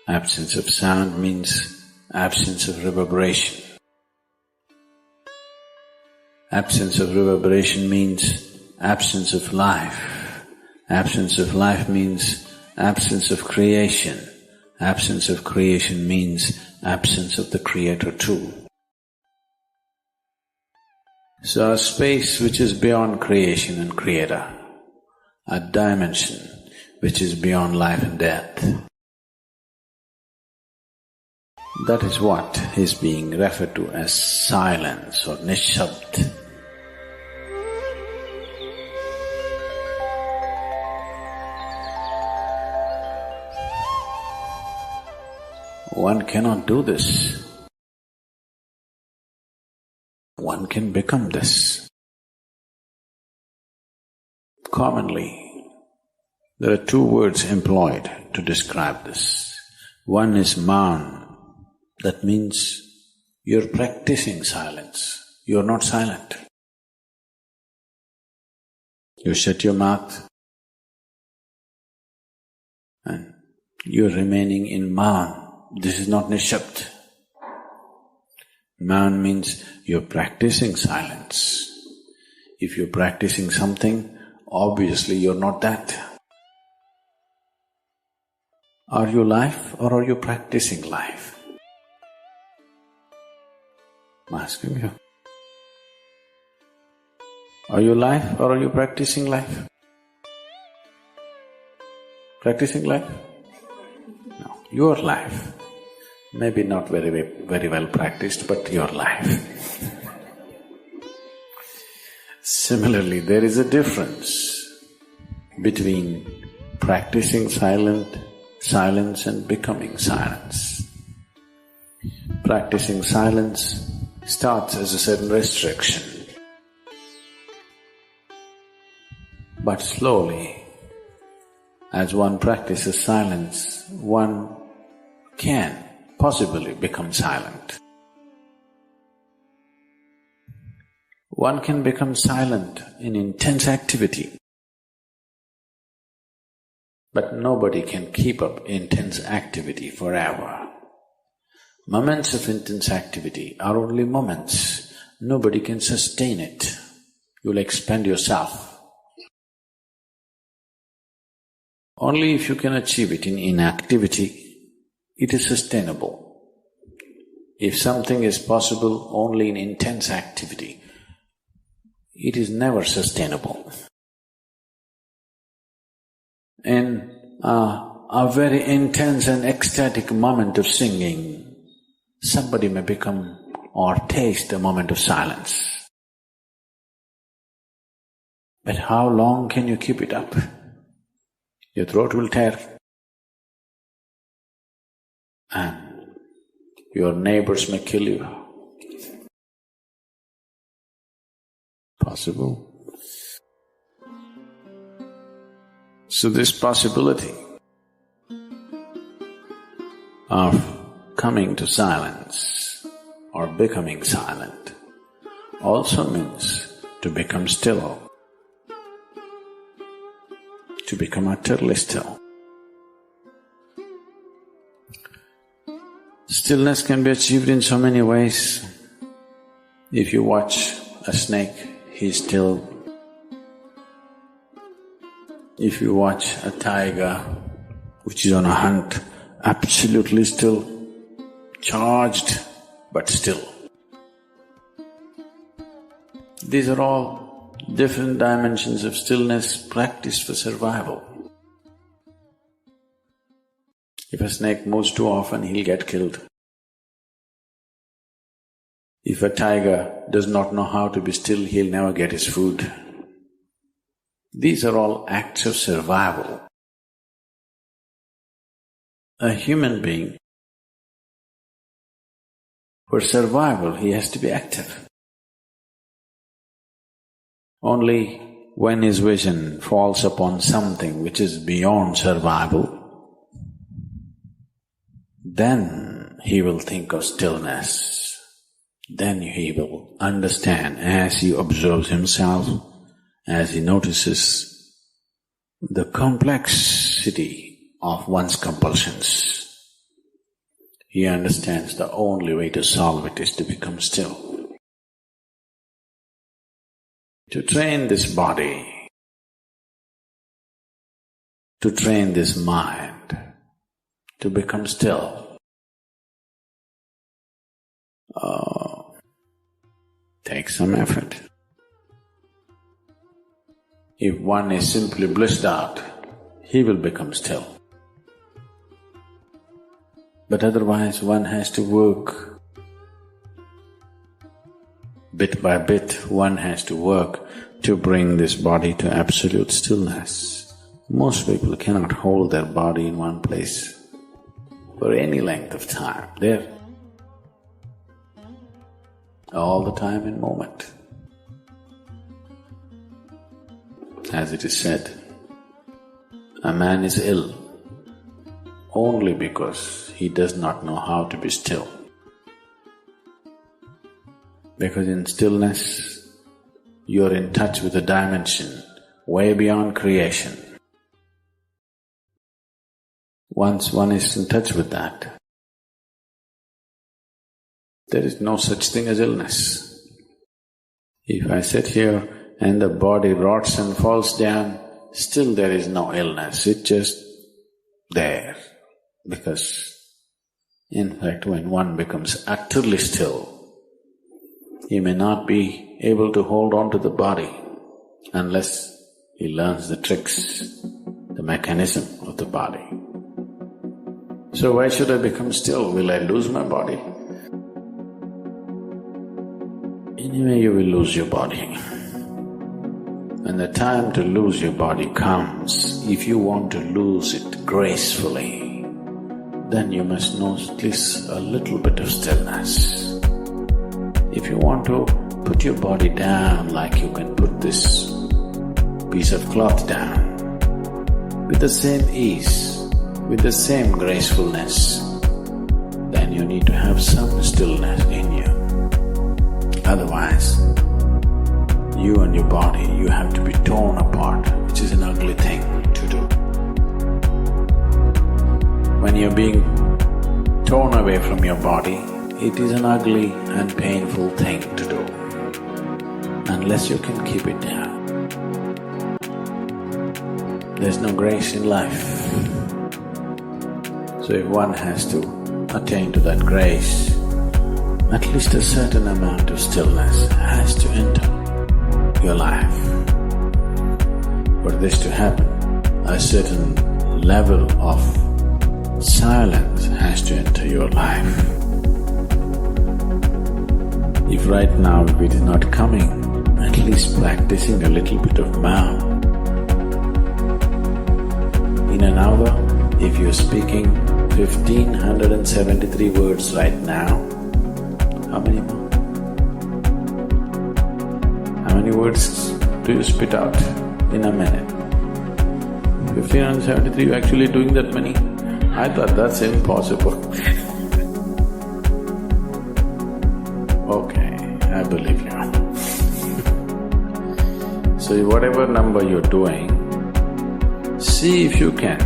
Absence of sound means absence of reverberation. Absence of reverberation means absence of life. Absence of life means absence of creation. Absence of creation means absence of the Creator too. So a space which is beyond creation and Creator, a dimension which is beyond life and death, that is what is being referred to as silence or nishabd. One cannot do this. One can become this. Commonly, there are two words employed to describe this. One is maun. That means you're practicing silence, you're not silent. You shut your mouth and you're remaining in maun. This is not nishabd. Maun means you're practicing silence. If you're practicing something, obviously you're not that. Are you life or are you practicing life? I'm asking you. Are you life or are you practicing life? Practicing life? No, your life. Maybe not very well practiced, but your life. Similarly, there is a difference between practicing silence and becoming silence. Practicing silence starts as a certain restriction, but slowly, as one practices silence, one can possibly become silent. One can become silent in intense activity, but nobody can keep up intense activity forever. Moments of intense activity are only moments. Nobody can sustain it. You'll expend yourself. Only if you can achieve it in inactivity, it is sustainable. If something is possible only in intense activity, it is never sustainable. In a very intense and ecstatic moment of singing, somebody may become or taste a moment of silence. But how long can you keep it up? Your throat will tear, and your neighbors may kill you. Possible. So this possibility of coming to silence or becoming silent also means to become still, to become utterly still. Stillness can be achieved in so many ways. If you watch a snake, he's still. If you watch a tiger which is on a hunt, absolutely still, charged but still. These are all different dimensions of stillness practiced for survival. If a snake moves too often, he'll get killed. If a tiger does not know how to be still, he'll never get his food. These are all acts of survival. A human being, for survival, he has to be active. Only when his vision falls upon something which is beyond survival, then he will think of stillness. Then he will understand as he observes himself, as he notices the complexity of one's compulsions. He understands the only way to solve it is to become still. To train this body, to train this mind, to become still, takes some effort. If one is simply blissed out, he will become still. But otherwise one has to work. Bit by bit, one has to work to bring this body to absolute stillness. Most people cannot hold their body in one place for any length of time. They're all the time in moment. As it is said, a man is ill only because he does not know how to be still. Because in stillness, you are in touch with a dimension way beyond creation. Once one is in touch with that, there is no such thing as illness. If I sit here and the body rots and falls down, still there is no illness, it's just there. Because, in fact, when one becomes utterly still, he may not be able to hold on to the body unless he learns the tricks, the mechanism of the body. So why should I become still? Will I lose my body? Anyway, you will lose your body. When the time to lose your body comes, if you want to lose it gracefully, then you must know at least a little bit of stillness. If you want to put your body down like you can put this piece of cloth down, with the same ease, with the same gracefulness, then you need to have some stillness in you. Otherwise, you and your body, you have to be torn apart, which is an ugly thing to do. When you're being torn away from your body, it is an ugly and painful thing to do, unless you can keep it down. there's no grace in life. So if one has to attain to that grace, at least a certain amount of stillness has to enter your life. For this to happen, a certain level of silence has to enter your life. If right now it is not coming, at least practicing a little bit of mouth. In an hour, if you're speaking 1573 words right now, how many more? How many words do you spit out in a minute? 1573, you're actually doing that many? I thought that's impossible. Okay, I believe you. So whatever number you're doing, see if you can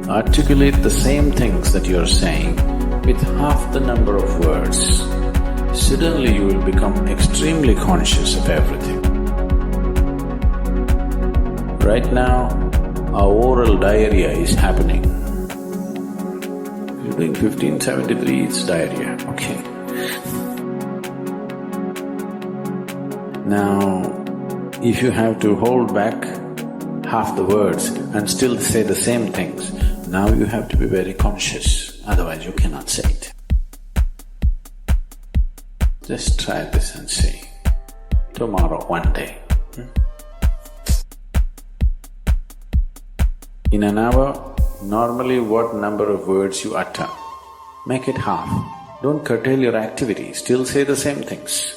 articulate the same things that you're saying with half the number of words. Suddenly you will become extremely conscious of everything. Right now, our oral diarrhea is happening. You're doing 1573, it's diarrhea, okay. Now, if you have to hold back half the words and still say the same things, now you have to be very conscious, otherwise you cannot say it. Just try this and see. Tomorrow, one day. In an hour, normally what number of words you utter, make it half. Don't curtail your activity, still say the same things.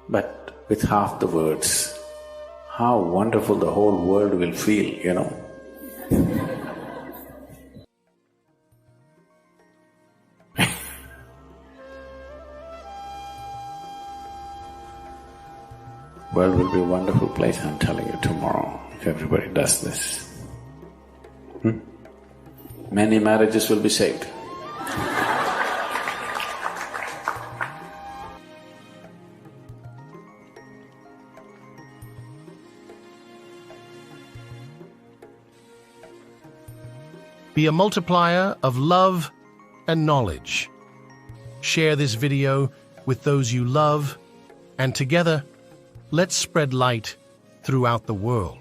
But with half the words, how wonderful the whole world will feel, you know. World will be a wonderful place, I'm telling you, tomorrow, if everybody does this. Many marriages will be saved. Be a multiplier of love and knowledge. Share this video with those you love, and together, let's spread light throughout the world.